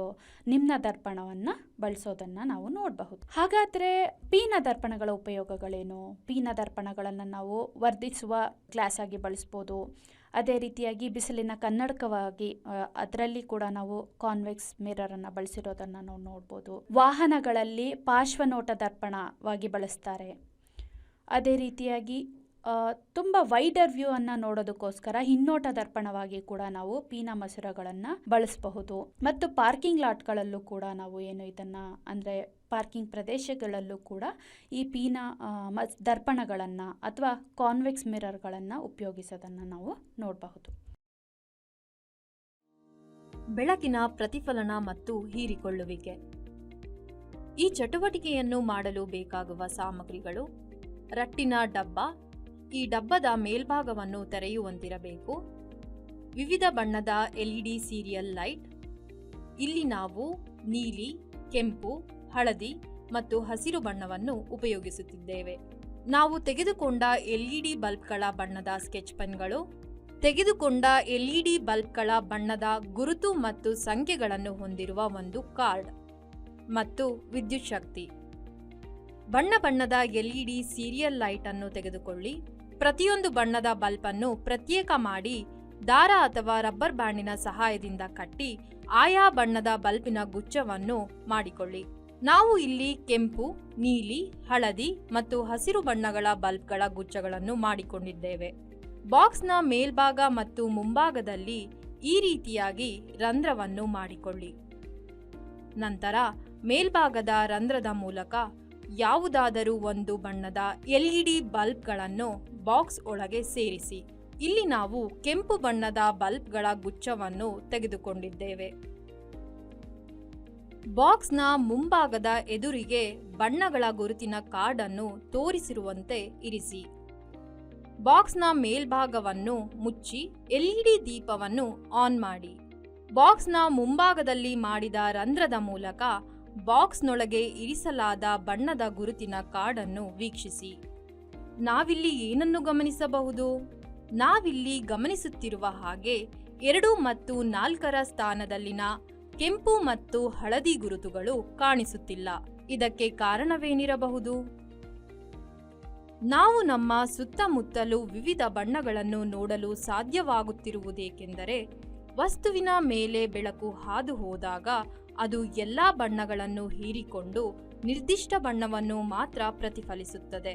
ನಿಮ್ನ ದರ್ಪಣವನ್ನು ಬಳಸೋದನ್ನು ನಾವು ನೋಡಬಹುದು. ಹಾಗಾದರೆ ಪೀನ ದರ್ಪಣಗಳ ಉಪಯೋಗಗಳೇನು? ಪೀನ ದರ್ಪಣಗಳನ್ನು ನಾವು ವರ್ಧಿಸುವ ಗ್ಲಾಸ್ ಆಗಿ ಬಳಸ್ಬೋದು. ಅದೇ ರೀತಿಯಾಗಿ ಬಿಸಿಲಿನ ಕನ್ನಡಕವಾಗಿ ಅದರಲ್ಲಿ ಕೂಡ ನಾವು ಕಾನ್ವೆಕ್ಸ್ ಮಿರರನ್ನು ಬಳಸಿರೋದನ್ನು ನಾವು ನೋಡ್ಬೋದು. ವಾಹನಗಳಲ್ಲಿ ಪಾರ್ಶ್ವನೋಟ ದರ್ಪಣವಾಗಿ ಬಳಸ್ತಾರೆ. ಅದೇ ರೀತಿಯಾಗಿ ತುಂಬ ವೈಡರ್ ವ್ಯೂ ಅನ್ನು ನೋಡೋದಕ್ಕೋಸ್ಕರ ಹಿನ್ನೋಟ ದರ್ಪಣವಾಗಿ ಕೂಡ ನಾವು ಪೀನ ಮಸೂರಗಳನ್ನು ಬಳಸಬಹುದು. ಮತ್ತು ಪಾರ್ಕಿಂಗ್ ಲಾಟ್ಗಳಲ್ಲೂ ಕೂಡ ನಾವು ಇದನ್ನು ಅಂದರೆ ಪಾರ್ಕಿಂಗ್ ಪ್ರದೇಶಗಳಲ್ಲೂ ಕೂಡ ಈ ಪೀನ ದರ್ಪಣಗಳನ್ನು ಅಥವಾ ಕಾನ್ವೆಕ್ಸ್ ಮಿರರ್ಗಳನ್ನು ಉಪಯೋಗಿಸೋದನ್ನು ನಾವು ನೋಡಬಹುದು. ಬೆಳಕಿನ ಪ್ರತಿಫಲನ ಮತ್ತು ಹೀರಿಕೊಳ್ಳುವಿಕೆ. ಈ ಚಟುವಟಿಕೆಯನ್ನು ಮಾಡಲು ಬೇಕಾಗುವ ಸಾಮಗ್ರಿಗಳು: ರಟ್ಟಿನ ಡಬ್ಬ, ಈ ಡಬ್ಬದ ಮೇಲ್ಭಾಗವನ್ನು ತೆರೆಯುವಂತಿರಬೇಕು. ವಿವಿಧ ಬಣ್ಣದ LED ಸೀರಿಯಲ್ ಲೈಟ್. ಇಲ್ಲಿ ನಾವು ನೀಲಿ, ಕೆಂಪು, ಹಳದಿ ಮತ್ತು ಹಸಿರು ಬಣ್ಣವನ್ನು ಉಪಯೋಗಿಸುತ್ತಿದ್ದೇವೆ. ನಾವು ತೆಗೆದುಕೊಂಡ LED ಬಲ್ಬ್ಗಳ ಬಣ್ಣದ ಸ್ಕೆಚ್ ಪೆನ್ಗಳು, ತೆಗೆದುಕೊಂಡ LED ಬಲ್ಬ್ಗಳ ಬಣ್ಣದ ಗುರುತು ಮತ್ತು ಸಂಖ್ಯೆಗಳನ್ನು ಹೊಂದಿರುವ ಒಂದು ಕಾರ್ಡ್ ಮತ್ತು ವಿದ್ಯುತ್ ಶಕ್ತಿ. ಬಣ್ಣ ಬಣ್ಣದ LED ಸೀರಿಯಲ್ ಲೈಟ್ ಅನ್ನು ತೆಗೆದುಕೊಳ್ಳಿ. ಪ್ರತಿಯೊಂದು ಬಣ್ಣದ ಬಲ್ಬ್ ಅನ್ನು ಪ್ರತ್ಯೇಕ ಮಾಡಿ ದಾರ ಅಥವಾ ರಬ್ಬರ್ ಬ್ಯಾಂಡಿನ ಸಹಾಯದಿಂದ ಕಟ್ಟಿ ಆಯಾ ಬಣ್ಣದ ಬಲ್ಬಿನ ಗುಚ್ಛವನ್ನು ಮಾಡಿಕೊಳ್ಳಿ. ನಾವು ಇಲ್ಲಿ ಕೆಂಪು, ನೀಲಿ, ಹಳದಿ ಮತ್ತು ಹಸಿರು ಬಣ್ಣಗಳ ಬಲ್ಬ್ಗಳ ಗುಚ್ಛಗಳನ್ನು ಮಾಡಿಕೊಂಡಿದ್ದೇವೆ. ಬಾಕ್ಸ್ನ ಮೇಲ್ಭಾಗ ಮತ್ತು ಮುಂಭಾಗದಲ್ಲಿ ಈ ರೀತಿಯಾಗಿ ರಂಧ್ರವನ್ನು ಮಾಡಿಕೊಳ್ಳಿ. ನಂತರ ಮೇಲ್ಭಾಗದ ರಂಧ್ರದ ಮೂಲಕ ಯಾವುದಾದರೂ ಒಂದು ಬಣ್ಣದ LED ಬಲ್ಬ್ಗಳನ್ನು ಬಾಕ್ಸ್ ಒಳಗೆ ಸೇರಿಸಿ. ಇಲ್ಲಿ ನಾವು ಕೆಂಪು ಬಣ್ಣದ ಬಲ್ಬ್ಗಳ ಗುಚ್ಛವನ್ನು ತೆಗೆದುಕೊಂಡಿದ್ದೇವೆ. ಬಾಕ್ಸ್ನ ಮುಂಭಾಗದ ಎದುರಿಗೆ ಬಣ್ಣಗಳ ಗುರುತಿನ ಕಾರ್ಡ್ ಅನ್ನು ತೋರಿಸಿರುವಂತೆ ಇರಿಸಿ. ಬಾಕ್ಸ್ನ ಮೇಲ್ಭಾಗವನ್ನು ಮುಚ್ಚಿ LED ದೀಪವನ್ನು ಆನ್ ಮಾಡಿ. ಬಾಕ್ಸ್ನ ಮುಂಭಾಗದಲ್ಲಿ ಮಾಡಿದ ರಂಧ್ರದ ಮೂಲಕ ಬಾಕ್ಸ್ನೊಳಗೆ ಇರಿಸಲಾದ ಬಣ್ಣದ ಗುರುತಿನ ಕಾರ್ಡ್ ಅನ್ನು ವೀಕ್ಷಿಸಿ. ನಾವಿಲ್ಲಿ ಏನನ್ನು ಗಮನಿಸಬಹುದು? ನಾವಿಲ್ಲಿ ಗಮನಿಸುತ್ತಿರುವ ಹಾಗೆ 2 ಮತ್ತು 4ರ ಸ್ಥಾನದಲ್ಲಿನ ಕೆಂಪು ಮತ್ತು ಹಳದಿ ಗುರುತುಗಳು ಕಾಣಿಸುತ್ತಿಲ್ಲ. ಇದಕ್ಕೆ ಕಾರಣವೇನಿರಬಹುದು? ನಾವು ನಮ್ಮ ಸುತ್ತಮುತ್ತಲೂ ವಿವಿಧ ಬಣ್ಣಗಳನ್ನು ನೋಡಲು ಸಾಧ್ಯವಾಗುತ್ತಿರುವುದೇಕೆಂದರೆ ವಸ್ತುವಿನ ಮೇಲೆ ಬೆಳಕು ಹಾದು ಹೋದಾಗ ಅದು ಎಲ್ಲಾ ಬಣ್ಣಗಳನ್ನು ಹೀರಿಕೊಂಡು ನಿರ್ದಿಷ್ಟ ಬಣ್ಣವನ್ನು ಮಾತ್ರ ಪ್ರತಿಫಲಿಸುತ್ತದೆ.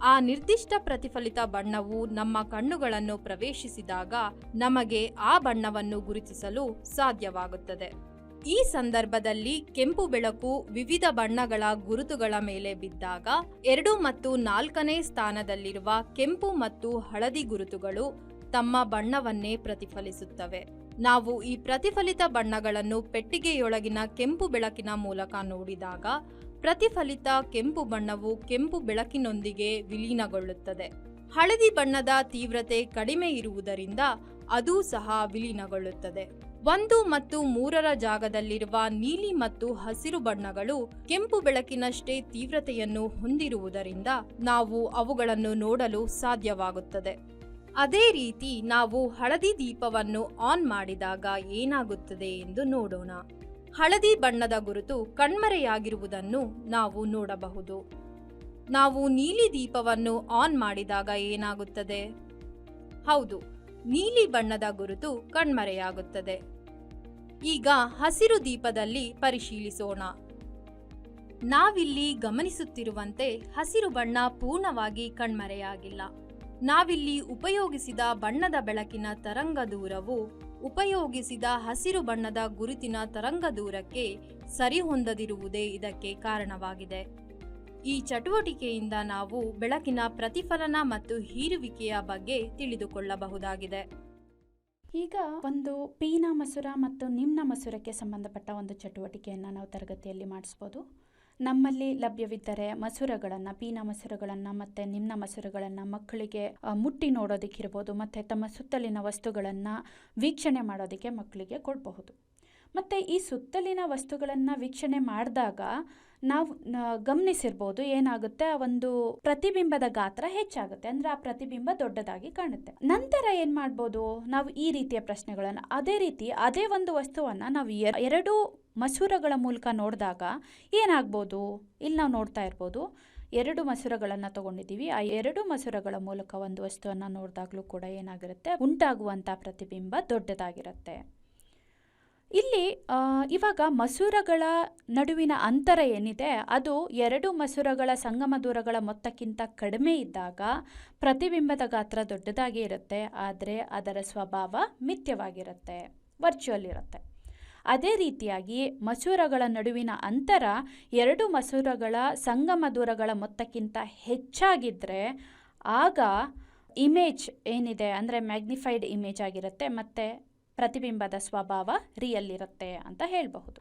ಆ ನಿರ್ದಿಷ್ಟ ಪ್ರತಿಫಲಿತ ಬಣ್ಣವು ನಮ್ಮ ಕಣ್ಣುಗಳನ್ನು ಪ್ರವೇಶಿಸಿದಾಗ ನಮಗೆ ಆ ಬಣ್ಣವನ್ನು ಗುರುತಿಸಲು ಸಾಧ್ಯವಾಗುತ್ತದೆ. ಈ ಸಂದರ್ಭದಲ್ಲಿ ಕೆಂಪು ಬೆಳಕು ವಿವಿಧ ಬಣ್ಣಗಳ ಗುರುತುಗಳ ಮೇಲೆ ಬಿದ್ದಾಗ 2 ಮತ್ತು 4ನೇ ಸ್ಥಾನದಲ್ಲಿರುವ ಕೆಂಪು ಮತ್ತು ಹಳದಿ ಗುರುತುಗಳು ತಮ್ಮ ಬಣ್ಣವನ್ನೇ ಪ್ರತಿಫಲಿಸುತ್ತವೆ. ನಾವು ಈ ಪ್ರತಿಫಲಿತ ಬಣ್ಣಗಳನ್ನು ಪೆಟ್ಟಿಗೆಯೊಳಗಿನ ಕೆಂಪು ಬೆಳಕಿನ ಮೂಲಕ ನೋಡಿದಾಗ ಪ್ರತಿಫಲಿತ ಕೆಂಪು ಬಣ್ಣವು ಕೆಂಪು ಬೆಳಕಿನೊಂದಿಗೆ ವಿಲೀನಗೊಳ್ಳುತ್ತದೆ. ಹಳದಿ ಬಣ್ಣದ ತೀವ್ರತೆ ಕಡಿಮೆ ಇರುವುದರಿಂದ ಅದೂ ಸಹ ವಿಲೀನಗೊಳ್ಳುತ್ತದೆ. 1 ಮತ್ತು 3ರ ಜಾಗದಲ್ಲಿರುವ ನೀಲಿ ಮತ್ತು ಹಸಿರು ಬಣ್ಣಗಳು ಕೆಂಪು ಬೆಳಕಿನಷ್ಟೇ ತೀವ್ರತೆಯನ್ನು ಹೊಂದಿರುವುದರಿಂದ ನಾವು ಅವುಗಳನ್ನು ನೋಡಲು ಸಾಧ್ಯವಾಗುತ್ತದೆ. ಅದೇ ರೀತಿ ನಾವು ಹಳದಿ ದೀಪವನ್ನು ಆನ್ ಮಾಡಿದಾಗ ಏನಾಗುತ್ತದೆ ಎಂದು ನೋಡೋಣ. ಹಳದಿ ಬಣ್ಣದ ಗುರುತು ಕಣ್ಮರೆಯಾಗಿರುವುದನ್ನು ನಾವು ನೋಡಬಹುದು. ನಾವು ನೀಲಿ ದೀಪವನ್ನು ಆನ್ ಮಾಡಿದಾಗ ಏನಾಗುತ್ತದೆ? ಹೌದು, ನೀಲಿ ಬಣ್ಣದ ಗುರುತು ಕಣ್ಮರೆಯಾಗುತ್ತದೆ. ಈಗ ಹಸಿರು ದೀಪದಲ್ಲಿ ಪರಿಶೀಲಿಸೋಣ. ನಾವಿಲ್ಲಿ ಗಮನಿಸುತ್ತಿರುವಂತೆ ಹಸಿರು ಬಣ್ಣ ಪೂರ್ಣವಾಗಿ ಕಣ್ಮರೆಯಾಗಿಲ್ಲ. ನಾವಿಲ್ಲಿ ಉಪಯೋಗಿಸಿದ ಬಣ್ಣದ ಬೆಳಕಿನ ತರಂಗ ದೂರವು ಉಪಯೋಗಿಸಿದ ಹಸಿರು ಬಣ್ಣದ ಗುರುತಿನ ತರಂಗ ದೂರಕ್ಕೆ ಸರಿಹೊಂದದಿರುವುದೇ ಇದಕ್ಕೆ ಕಾರಣವಾಗಿದೆ. ಈ ಚಟುವಟಿಕೆಯಿಂದ ನಾವು ಬೆಳಕಿನ ಪ್ರತಿಫಲನ ಮತ್ತು ಹೀರುವಿಕೆಯ ಬಗ್ಗೆ ತಿಳಿದುಕೊಳ್ಳಬಹುದಾಗಿದೆ. ಈಗ ಒಂದು ಪೀನ ಮಸೂರ ಮತ್ತು ನಿಮ್ನ ಮಸೂರಕ್ಕೆ ಸಂಬಂಧಪಟ್ಟ ಒಂದು ಚಟುವಟಿಕೆಯನ್ನು ನಾವು ತರಗತಿಯಲ್ಲಿ ಮಾಡಿಸ್ಬೋದು. ನಮ್ಮಲ್ಲಿ ಲಭ್ಯವಿದ್ದರೆ ಮಸೂರಗಳನ್ನು, ಪೀನ ಮಸೂರಗಳನ್ನು ಮತ್ತು ನಿಮ್ನ ಮಸೂರಗಳನ್ನು ಮಕ್ಕಳಿಗೆ ಮುಟ್ಟಿ ನೋಡೋದಕ್ಕಿರ್ಬೋದು ಮತ್ತು ತಮ್ಮ ಸುತ್ತಲಿನ ವಸ್ತುಗಳನ್ನು ವೀಕ್ಷಣೆ ಮಾಡೋದಕ್ಕೆ ಮಕ್ಕಳಿಗೆ ಕೊಡಬಹುದು. ಮತ್ತು ಈ ಸುತ್ತಲಿನ ವಸ್ತುಗಳನ್ನು ವೀಕ್ಷಣೆ ಮಾಡಿದಾಗ ನಾವು ಗಮನಿಸಿರ್ಬೋದು, ಏನಾಗುತ್ತೆ, ಒಂದು ಪ್ರತಿಬಿಂಬದ ಗಾತ್ರ ಹೆಚ್ಚಾಗುತ್ತೆ, ಅಂದರೆ ಆ ಪ್ರತಿಬಿಂಬ ದೊಡ್ಡದಾಗಿ ಕಾಣುತ್ತೆ. ನಂತರ ಏನು ಮಾಡ್ಬೋದು, ನಾವು ಈ ರೀತಿಯ ಪ್ರಶ್ನೆಗಳನ್ನು ಅದೇ ಒಂದು ವಸ್ತುವನ್ನು ನಾವು ಎರಡು ಮಸೂರಗಳ ಮೂಲಕ ನೋಡಿದಾಗ ಏನಾಗ್ಬೋದು, ಇಲ್ಲಿ ನಾವು ನೋಡ್ತಾ ಇರ್ಬೋದು, ಎರಡು ಮಸೂರಗಳನ್ನು ತಗೊಂಡಿದ್ದೀವಿ. ಆ ಎರಡು ಮಸೂರಗಳ ಮೂಲಕ ಒಂದು ವಸ್ತುವನ್ನು ನೋಡಿದಾಗಲೂ ಕೂಡ ಏನಾಗಿರುತ್ತೆ, ಉಂಟಾಗುವಂಥ ಪ್ರತಿಬಿಂಬ ದೊಡ್ಡದಾಗಿರುತ್ತೆ. ಇಲ್ಲಿ ಇವಾಗ ಮಸೂರಗಳ ನಡುವಿನ ಅಂತರ ಏನಿದೆ ಅದು ಎರಡು ಮಸೂರಗಳ ಸಂಗಮ ದೂರಗಳ ಮೊತ್ತಕ್ಕಿಂತ ಕಡಿಮೆ ಇದ್ದಾಗ ಪ್ರತಿಬಿಂಬದ ಗಾತ್ರ ದೊಡ್ಡದಾಗಿ ಇರುತ್ತೆ, ಆದರೆ ಅದರ ಸ್ವಭಾವ ಮಿಥ್ಯವಾಗಿರುತ್ತೆ, ವರ್ಚುವಲ್ ಇರುತ್ತೆ. ಅದೇ ರೀತಿಯಾಗಿ ಮಸೂರಗಳ ನಡುವಿನ ಅಂತರ ಎರಡು ಮಸೂರಗಳ ಸಂಗಮ ದೂರಗಳ ಮೊತ್ತಕ್ಕಿಂತ ಹೆಚ್ಚಾಗಿದ್ದರೆ ಆಗ ಇಮೇಜ್ ಏನಿದೆ ಅಂದರೆ ಮ್ಯಾಗ್ನಿಫೈಡ್ ಇಮೇಜ್ ಆಗಿರುತ್ತೆ ಮತ್ತು ಪ್ರತಿಬಿಂಬದ ಸ್ವಭಾವ ರಿಯಲ್ ಇರುತ್ತೆ ಅಂತ ಹೇಳಬಹುದು.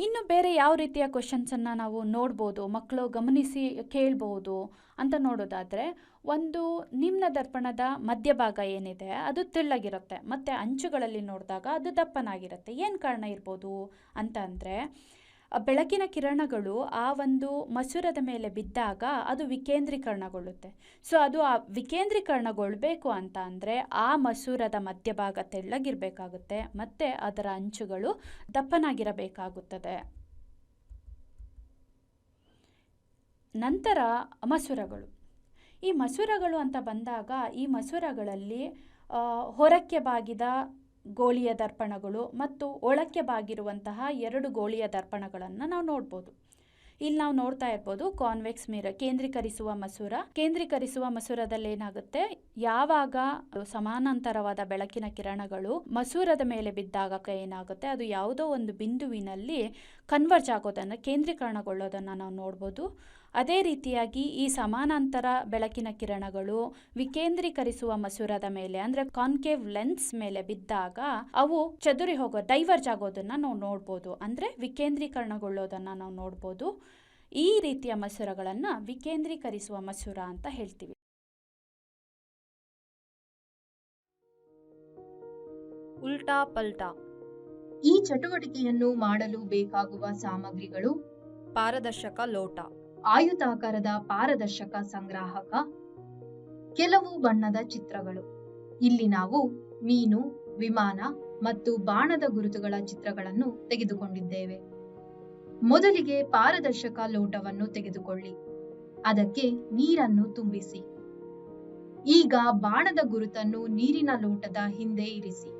ಇನ್ನು ಬೇರೆ ಯಾವ ರೀತಿಯ ಕ್ವಶನ್ಸನ್ನು ನಾವು ನೋಡ್ಬೋದು, ಮಕ್ಕಳು ಗಮನಿಸಿ ಕೇಳ್ಬೋದು ಅಂತ ನೋಡೋದಾದರೆ, ಒಂದು ನಿಮ್ನ ದರ್ಪಣದ ಮಧ್ಯಭಾಗ ಏನಿದೆ ಅದು ತೆಳ್ಳಗಿರುತ್ತೆ ಮತ್ತು ಅಂಚುಗಳಲ್ಲಿ ನೋಡಿದಾಗ ಅದು ದಪ್ಪನಾಗಿರುತ್ತೆ. ಏನು ಕಾರಣ ಇರ್ಬೋದು ಅಂತ ಅಂದರೆ, ಬೆಳಕಿನ ಕಿರಣಗಳು ಆ ಒಂದು ಮಸೂರದ ಮೇಲೆ ಬಿದ್ದಾಗ ಅದು ವಿಕೇಂದ್ರೀಕರಣಗೊಳ್ಳುತ್ತೆ. ಸೊ ಅದು ಆ ವಿಕೇಂದ್ರೀಕರಣಗೊಳ್ಳಬೇಕು ಅಂತ ಅಂದರೆ ಆ ಮಸೂರದ ಮಧ್ಯಭಾಗ ತೆಳ್ಳಗಿರಬೇಕಾಗುತ್ತೆ ಮತ್ತು ಅದರ ಅಂಚುಗಳು ದಪ್ಪನಾಗಿರಬೇಕಾಗುತ್ತದೆ. ನಂತರ ಮಸೂರಗಳು. ಈ ಮಸೂರಗಳು ಅಂತ ಬಂದಾಗ ಈ ಮಸೂರಗಳಲ್ಲಿ ಹೊರಕ್ಕೆ ಬಾಗಿದ ಗೋಳಿಯ ದರ್ಪಣಗಳು ಮತ್ತು ಒಳಕ್ಕೆ ಬಾಗಿರುವಂತಹ ಎರಡು ಗೋಳಿಯ ದರ್ಪಣಗಳನ್ನು ನಾವು ನೋಡ್ಬೋದು. ಇಲ್ಲಿ ನಾವು ನೋಡ್ತಾ ಇರ್ಬೋದು ಕಾನ್ವೆಕ್ಸ್ ಮಿರರ್, ಕೇಂದ್ರೀಕರಿಸುವ ಮಸೂರದಲ್ಲಿ ಏನಾಗುತ್ತೆ, ಯಾವಾಗ ಸಮಾನಾಂತರವಾದ ಬೆಳಕಿನ ಕಿರಣಗಳು ಮಸೂರದ ಮೇಲೆ ಬಿದ್ದಾಗ ಏನಾಗುತ್ತೆ, ಅದು ಯಾವುದೋ ಒಂದು ಬಿಂದುವಿನಲ್ಲಿ ಕನ್ವರ್ಜ್ ಆಗೋದನ್ನು, ಕೇಂದ್ರೀಕರಣಗೊಳ್ಳೋದನ್ನು ನಾವು ನೋಡ್ಬೋದು. ಅದೇ ರೀತಿಯಾಗಿ ಈ ಸಮಾನಾಂತರ ಬೆಳಕಿನ ಕಿರಣಗಳು ವಿಕೇಂದ್ರೀಕರಿಸುವ ಮಸೂರದ ಮೇಲೆ ಅಂದರೆ ಕಾನ್ಕೇವ್ ಲೆನ್ಸ್ ಮೇಲೆ ಬಿದ್ದಾಗ ಅವು ಚದುರಿ ಡೈವರ್ಜ್ ಆಗೋದನ್ನು ನಾವು ನೋಡ್ಬೋದು, ಅಂದರೆ ವಿಕೇಂದ್ರೀಕರಣಗೊಳ್ಳೋದನ್ನು ನಾವು ನೋಡ್ಬೋದು. ಈ ರೀತಿಯ ಮಸೂರಗಳನ್ನು ವಿಕೇಂದ್ರೀಕರಿಸುವ ಮಸೂರ ಅಂತ ಹೇಳ್ತೀವಿ. ಉಲ್ಟಾ ಪಲ್ಟಾ. ಈ ಚಟುವಟಿಕೆಯನ್ನು ಮಾಡಲು ಬೇಕಾಗುವ ಸಾಮಗ್ರಿಗಳು: ಪಾರದರ್ಶಕ ಲೋಟ, ಆಯುತಾಕಾರದ ಪಾರದರ್ಶಕ ಸಂಗ್ರಾಹಕ, ಕೆಲವು ಬಣ್ಣದ ಚಿತ್ರಗಳು. ಇಲ್ಲಿ ನಾವು ಮೀನು, ವಿಮಾನ ಮತ್ತು ಬಾಣದ ಗುರುತುಗಳ ಚಿತ್ರಗಳನ್ನು ತೆಗೆದುಕೊಂಡಿದ್ದೇವೆ. ಮೊದಲಿಗೆ ಪಾರದರ್ಶಕ ಲೋಟವನ್ನು ತೆಗೆದುಕೊಳ್ಳಿ, ಅದಕ್ಕೆ ನೀರನ್ನು ತುಂಬಿಸಿ. ಈಗ ಬಾಣದ ಗುರುತನ್ನು ನೀರಿನ ಲೋಟದ ಹಿಂದೆ ಇರಿಸಿ.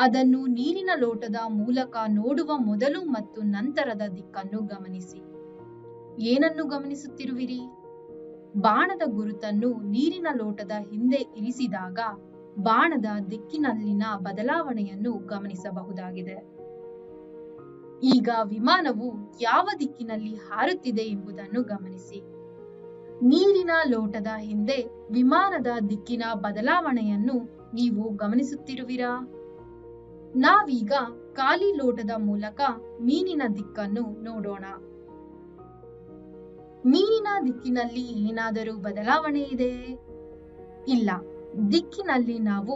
ಅದನ್ನು ನೀರಿನ ಲೋಟದ ಮೂಲಕ ನೋಡುವ ಮೊದಲು ಮತ್ತು ನಂತರದ ದಿಕ್ಕನ್ನು ಗಮನಿಸಿ. ಏನನ್ನು ಗಮನಿಸುತ್ತಿರುವಿರಿ? ಬಾಣದ ಗುರುತನ್ನು ನೀರಿನ ಲೋಟದ ಹಿಂದೆ ಇರಿಸಿದಾಗ ಬಾಣದ ದಿಕ್ಕಿನಲ್ಲಿನ ಬದಲಾವಣೆಯನ್ನು ಗಮನಿಸಬಹುದಾಗಿದೆ. ಈಗ ವಿಮಾನವು ಯಾವ ದಿಕ್ಕಿನಲ್ಲಿ ಹಾರುತ್ತಿದೆ ಎಂಬುದನ್ನು ಗಮನಿಸಿ. ನೀರಿನ ಲೋಟದ ಹಿಂದೆ ವಿಮಾನದ ದಿಕ್ಕಿನ ಬದಲಾವಣೆಯನ್ನು ನೀವು ಗಮನಿಸುತ್ತಿರುವಿರಾ? ನಾವೀಗ ಖಾಲಿ ಲೋಟದ ಮೂಲಕ ಮೀನಿನ ದಿಕ್ಕನ್ನು ನೋಡೋಣ. ಮೀನಿನ ದಿಕ್ಕಿನಲ್ಲಿ ಏನಾದರೂ ಬದಲಾವಣೆ ಇದೆಯೇ? ಇಲ್ಲ, ದಿಕ್ಕಿನಲ್ಲಿ ನಾವು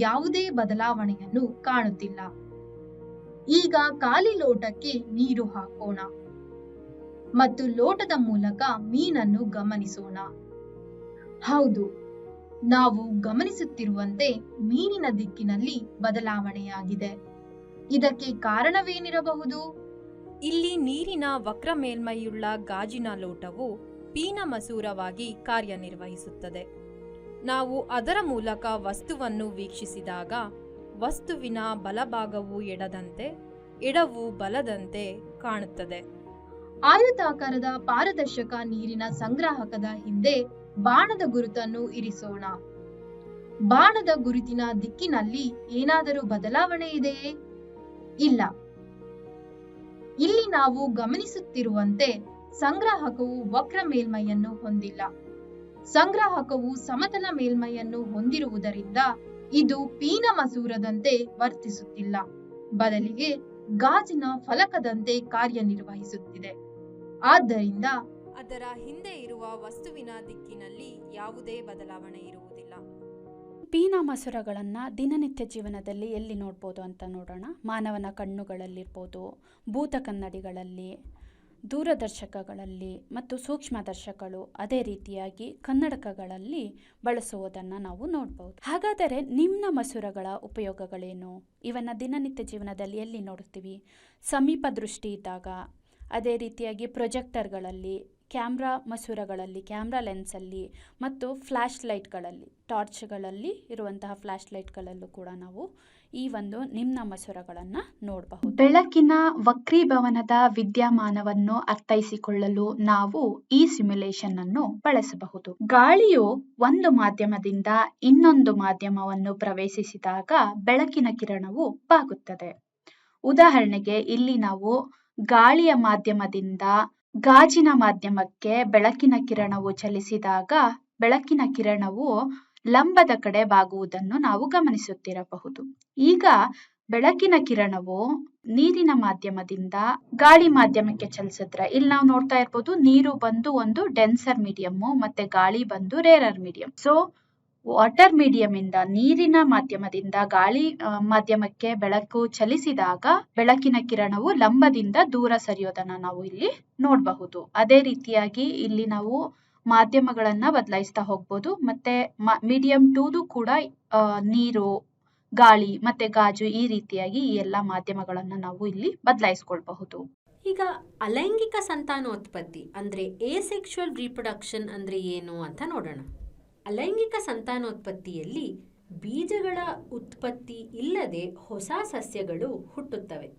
ಯಾವುದೇ ಬದಲಾವಣೆಯನ್ನು ಕಾಣುತ್ತಿಲ್ಲ. ಈಗ ಖಾಲಿ ಲೋಟಕ್ಕೆ ನೀರು ಹಾಕೋಣ ಮತ್ತು ಲೋಟದ ಮೂಲಕ ಮೀನನ್ನು ಗಮನಿಸೋಣ. ಹೌದು, ನಾವು ಗಮನಿಸುತ್ತಿರುವಂತೆ ಮೀನಿನ ದಿಕ್ಕಿನಲ್ಲಿ ಬದಲಾವಣೆಯಾಗಿದೆ. ಇದಕ್ಕೆ ಕಾರಣವೇನಿರಬಹುದು? ಇಲ್ಲಿ ನೀರಿನ ವಕ್ರ ಮೇಲ್ಮೈಯುಳ್ಳ ಗಾಜಿನ ಲೋಟವು ಪೀನ ಮಸೂರವಾಗಿ ಕಾರ್ಯನಿರ್ವಹಿಸುತ್ತದೆ. ನಾವು ಅದರ ಮೂಲಕ ವಸ್ತುವನ್ನು ವೀಕ್ಷಿಸಿದಾಗ ವಸ್ತುವಿನ ಬಲಭಾಗವು ಎಡದಂತೆ, ಎಡವು ಬಲದಂತೆ ಕಾಣುತ್ತದೆ. ಆಯತಾಕಾರದ ಪಾರದರ್ಶಕ ನೀರಿನ ಸಂಗ್ರಾಹಕದ ಹಿಂದೆ ಬಾಣದ ಗುರುತನ್ನು ಇರಿಸೋಣ. ಬಾಣದ ಗುರುತಿನ ದಿಕ್ಕಿನಲ್ಲಿ ಏನಾದರೂ ಬದಲಾವಣೆ ಇದೆಯೇ? ಇಲ್ಲ. ಇಲ್ಲಿ ನಾವು ಗಮನಿಸುತ್ತಿರುವಂತೆ ಸಂಗ್ರಾಹಕವು ವಕ್ರ ಮೇಲ್ಮೈಯನ್ನು ಹೊಂದಿಲ್ಲ. ಸಂಗ್ರಾಹಕವು ಸಮತಲ ಮೇಲ್ಮೈಯನ್ನು ಹೊಂದಿರುವುದರಿಂದ ಇದು ಪೀನ ಮಸೂರದಂತೆ ವರ್ತಿಸುತ್ತಿಲ್ಲ. ಬದಲಿಗೆ ಗಾಜಿನ ಫಲಕದಂತೆ ಕಾರ್ಯನಿರ್ವಹಿಸುತ್ತಿದೆ. ಆದ್ದರಿಂದ ಅದರ ಹಿಂದೆ ಇರುವ ವಸ್ತುವಿನ ದಿಕ್ಕಿನಲ್ಲಿ ಯಾವುದೇ ಬದಲಾವಣೆ ಇರುವುದಿಲ್ಲ. ಪೀನ ಮಸೂರಗಳನ್ನು ದಿನನಿತ್ಯ ಜೀವನದಲ್ಲಿ ಎಲ್ಲಿ ನೋಡ್ಬೋದು ಅಂತ ನೋಡೋಣ. ಮಾನವನ ಕಣ್ಣುಗಳಲ್ಲಿರ್ಬೋದು, ಭೂತ ಕನ್ನಡಿಗಳಲ್ಲಿ, ದೂರದರ್ಶಕಗಳಲ್ಲಿ ಮತ್ತು ಸೂಕ್ಷ್ಮದರ್ಶಕಗಳು, ಅದೇ ರೀತಿಯಾಗಿ ಕನ್ನಡಕಗಳಲ್ಲಿ ಬಳಸುವುದನ್ನು ನಾವು ನೋಡ್ಬೋದು. ಹಾಗಾದರೆ ನಿಮ್ನ ಮಸೂರಗಳ ಉಪಯೋಗಗಳೇನು? ಇವನ್ನು ದಿನನಿತ್ಯ ಜೀವನದಲ್ಲಿ ಎಲ್ಲಿ ನೋಡ್ತೀವಿ? ಸಮೀಪ ದೃಷ್ಟಿ ಇದ್ದಾಗ, ಅದೇ ರೀತಿಯಾಗಿ ಪ್ರೊಜೆಕ್ಟರ್ಗಳಲ್ಲಿ, ಕ್ಯಾಮ್ರಾ ಮಸೂರಗಳಲ್ಲಿ, ಕ್ಯಾಮ್ರಾ ಲೆನ್ಸಲ್ಲಿ ಮತ್ತು ಫ್ಲ್ಯಾಶ್ ಲೈಟ್ಗಳಲ್ಲಿ, ಟಾರ್ಚ್ಗಳಲ್ಲಿ ಇರುವಂತಹ ಫ್ಲ್ಯಾಶ್ ಲೈಟ್ಗಳಲ್ಲೂ ಕೂಡ ನಾವು ಈ ಒಂದು ನಿಮ್ನ ಮಸೂರಗಳನ್ನು ನೋಡಬಹುದು. ಬೆಳಕಿನ ವಕ್ರೀಭವನದ ವಿದ್ಯಮಾನವನ್ನು ಅರ್ಥೈಸಿಕೊಳ್ಳಲು ನಾವು ಈ ಸಿಮ್ಯುಲೇಷನ್ ಅನ್ನು ಬಳಸಬಹುದು. ಗಾಳಿಯು ಒಂದು ಮಾಧ್ಯಮದಿಂದ ಇನ್ನೊಂದು ಮಾಧ್ಯಮವನ್ನು ಪ್ರವೇಶಿಸಿದಾಗ ಬೆಳಕಿನ ಕಿರಣವು ಬಾಗುತ್ತದೆ. ಉದಾಹರಣೆಗೆ ಇಲ್ಲಿ ನಾವು ಗಾಳಿಯ ಮಾಧ್ಯಮದಿಂದ ಗಾಜಿನ ಮಾಧ್ಯಮಕ್ಕೆ ಬೆಳಕಿನ ಕಿರಣವು ಚಲಿಸಿದಾಗ ಬೆಳಕಿನ ಕಿರಣವು ಲಂಬದ ಕಡೆ ಬಾಗುವುದನ್ನು ನಾವು ಗಮನಿಸುತ್ತಿರಬಹುದು. ಈಗ ಬೆಳಕಿನ ಕಿರಣವು ನೀರಿನ ಮಾಧ್ಯಮದಿಂದ ಗಾಳಿ ಮಾಧ್ಯಮಕ್ಕೆ ಚಲಿಸಿದ್ರೆ ಇಲ್ಲಿ ನಾವು ನೋಡ್ತಾ ಇರ್ಬೋದು, ನೀರು ಬಂದು ಒಂದು ಡೆನ್ಸರ್ ಮೀಡಿಯಮ್ ಮತ್ತೆ ಗಾಳಿ ಬಂದು rarer medium. So water medium ಇಂದ, ನೀರಿನ ಮಾಧ್ಯಮದಿಂದ ಗಾಳಿ ಮಾಧ್ಯಮಕ್ಕೆ ಬೆಳಕು ಚಲಿಸಿದಾಗ ಬೆಳಕಿನ ಕಿರಣವು ಲಂಬದಿಂದ ದೂರ ಸರಿಯೋದನ್ನ ನಾವು ಇಲ್ಲಿ ನೋಡಬಹುದು. ಅದೇ ರೀತಿಯಾಗಿ ಇಲ್ಲಿ ನಾವು ಮಾಧ್ಯಮಗಳನ್ನ ಬದಲಾಯಿಸ್ತಾ ಹೋಗ್ಬೋದು. ಮತ್ತೆ ಮೀಡಿಯಂ 2 ಕೂಡ ನೀರು, ಗಾಳಿ ಮತ್ತೆ ಗಾಜು, ಈ ರೀತಿಯಾಗಿ ಈ ಎಲ್ಲ ಮಾಧ್ಯಮಗಳನ್ನ ನಾವು ಇಲ್ಲಿ ಬದಲಾಯಿಸ್ಕೊಳ್ಬಹುದು. ಈಗ ಅಲೈಂಗಿಕ ಸಂತಾನೋತ್ಪತ್ತಿ ಅಂದ್ರೆ ಏಸೆಕ್ಷುವಲ್ ರೀಪ್ರೊಡಕ್ಷನ್ ಅಂದ್ರೆ ಏನು ಅಂತ ನೋಡೋಣ. ಅಲೈಂಗಿಕ ಸಂತಾನೋತ್ಪತ್ತಿಯಲ್ಲಿ ಬೀಜಗಳ ಉತ್ಪತ್ತಿ ಇಲ್ಲದೆ ಹೊಸ ಸಸ್ಯಗಳು ಹುಟ್ಟುತ್ತವೆ.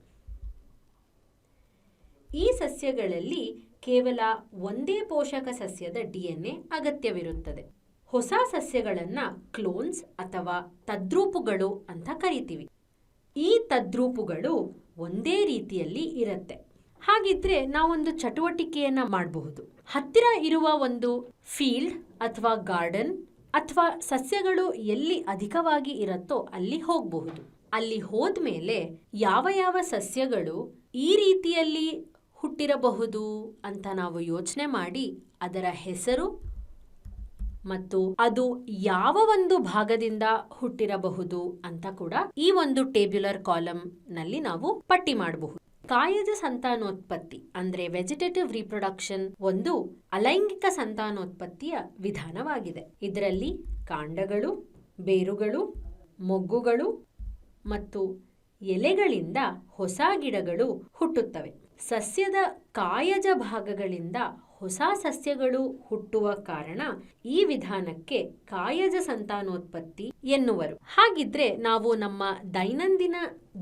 ಈ ಸಸ್ಯಗಳಲ್ಲಿ ಕೇವಲ ಒಂದೇ ಪೋಷಕ ಸಸ್ಯದ DNA ಅಗತ್ಯವಿರುತ್ತದೆ. ಹೊಸ ಸಸ್ಯಗಳನ್ನ ಕ್ಲೋನ್ಸ್ ಅಥವಾ ತದ್ರೂಪುಗಳು ಅಂತ ಕರಿತೀವಿ. ಈ ತದ್ರೂಪುಗಳು ಒಂದೇ ರೀತಿಯಲ್ಲಿ ಇರುತ್ತೆ. ಹಾಗಿದ್ರೆ ನಾವೊಂದು ಚಟುವಟಿಕೆಯನ್ನ ಮಾಡಬಹುದು. ಹತ್ತಿರ ಇರುವ ಒಂದು ಫೀಲ್ಡ್ ಅಥವಾ ಗಾರ್ಡನ್ ಅಥವಾ ಸಸ್ಯಗಳು ಎಲ್ಲಿ ಅಧಿಕವಾಗಿ ಇರುತ್ತೋ ಅಲ್ಲಿ ಹೋಗಬಹುದು. ಅಲ್ಲಿ ಹೋದ್ಮೇಲೆ ಯಾವ ಯಾವ ಸಸ್ಯಗಳು ಈ ರೀತಿಯಲ್ಲಿ ಹುಟ್ಟಿರಬಹುದು ಅಂತ ನಾವು ಯೋಚನೆ ಮಾಡಿ ಅದರ ಹೆಸರು ಮತ್ತು ಅದು ಯಾವ ಒಂದು ಭಾಗದಿಂದ ಹುಟ್ಟಿರಬಹುದು ಅಂತ ಕೂಡ ಈ ಒಂದು ಟೇಬ್ಯುಲರ್ ಕಾಲಮ್ ನಲ್ಲಿ ನಾವು ಪಟ್ಟಿ ಮಾಡಬಹುದು. ಕಾಯಜ ಸಂತಾನೋತ್ಪತ್ತಿ ಅಂದ್ರೆ ವೆಜಿಟೇಟಿವ್ ರೀಪ್ರೊಡಕ್ಷನ್ ಒಂದು ಅಲೈಂಗಿಕ ಸಂತಾನೋತ್ಪತ್ತಿಯ ವಿಧಾನವಾಗಿದೆ. ಇದರಲ್ಲಿ ಕಾಂಡಗಳು, ಬೇರುಗಳು, ಮೊಗ್ಗುಗಳು ಮತ್ತು ಎಲೆಗಳಿಂದ ಹೊಸ ಗಿಡಗಳು ಹುಟ್ಟುತ್ತವೆ. ಸಸ್ಯದ ಕಾಯಜ ಭಾಗಗಳಿಂದ ಹೊಸ ಸಸ್ಯಗಳು ಹುಟ್ಟುವ ಕಾರಣ ಈ ವಿಧಾನಕ್ಕೆ ಕಾಯಜ ಸಂತಾನೋತ್ಪತ್ತಿ ಎನ್ನುವರು. ಹಾಗಿದ್ರೆ ನಾವು ನಮ್ಮ ದೈನಂದಿನ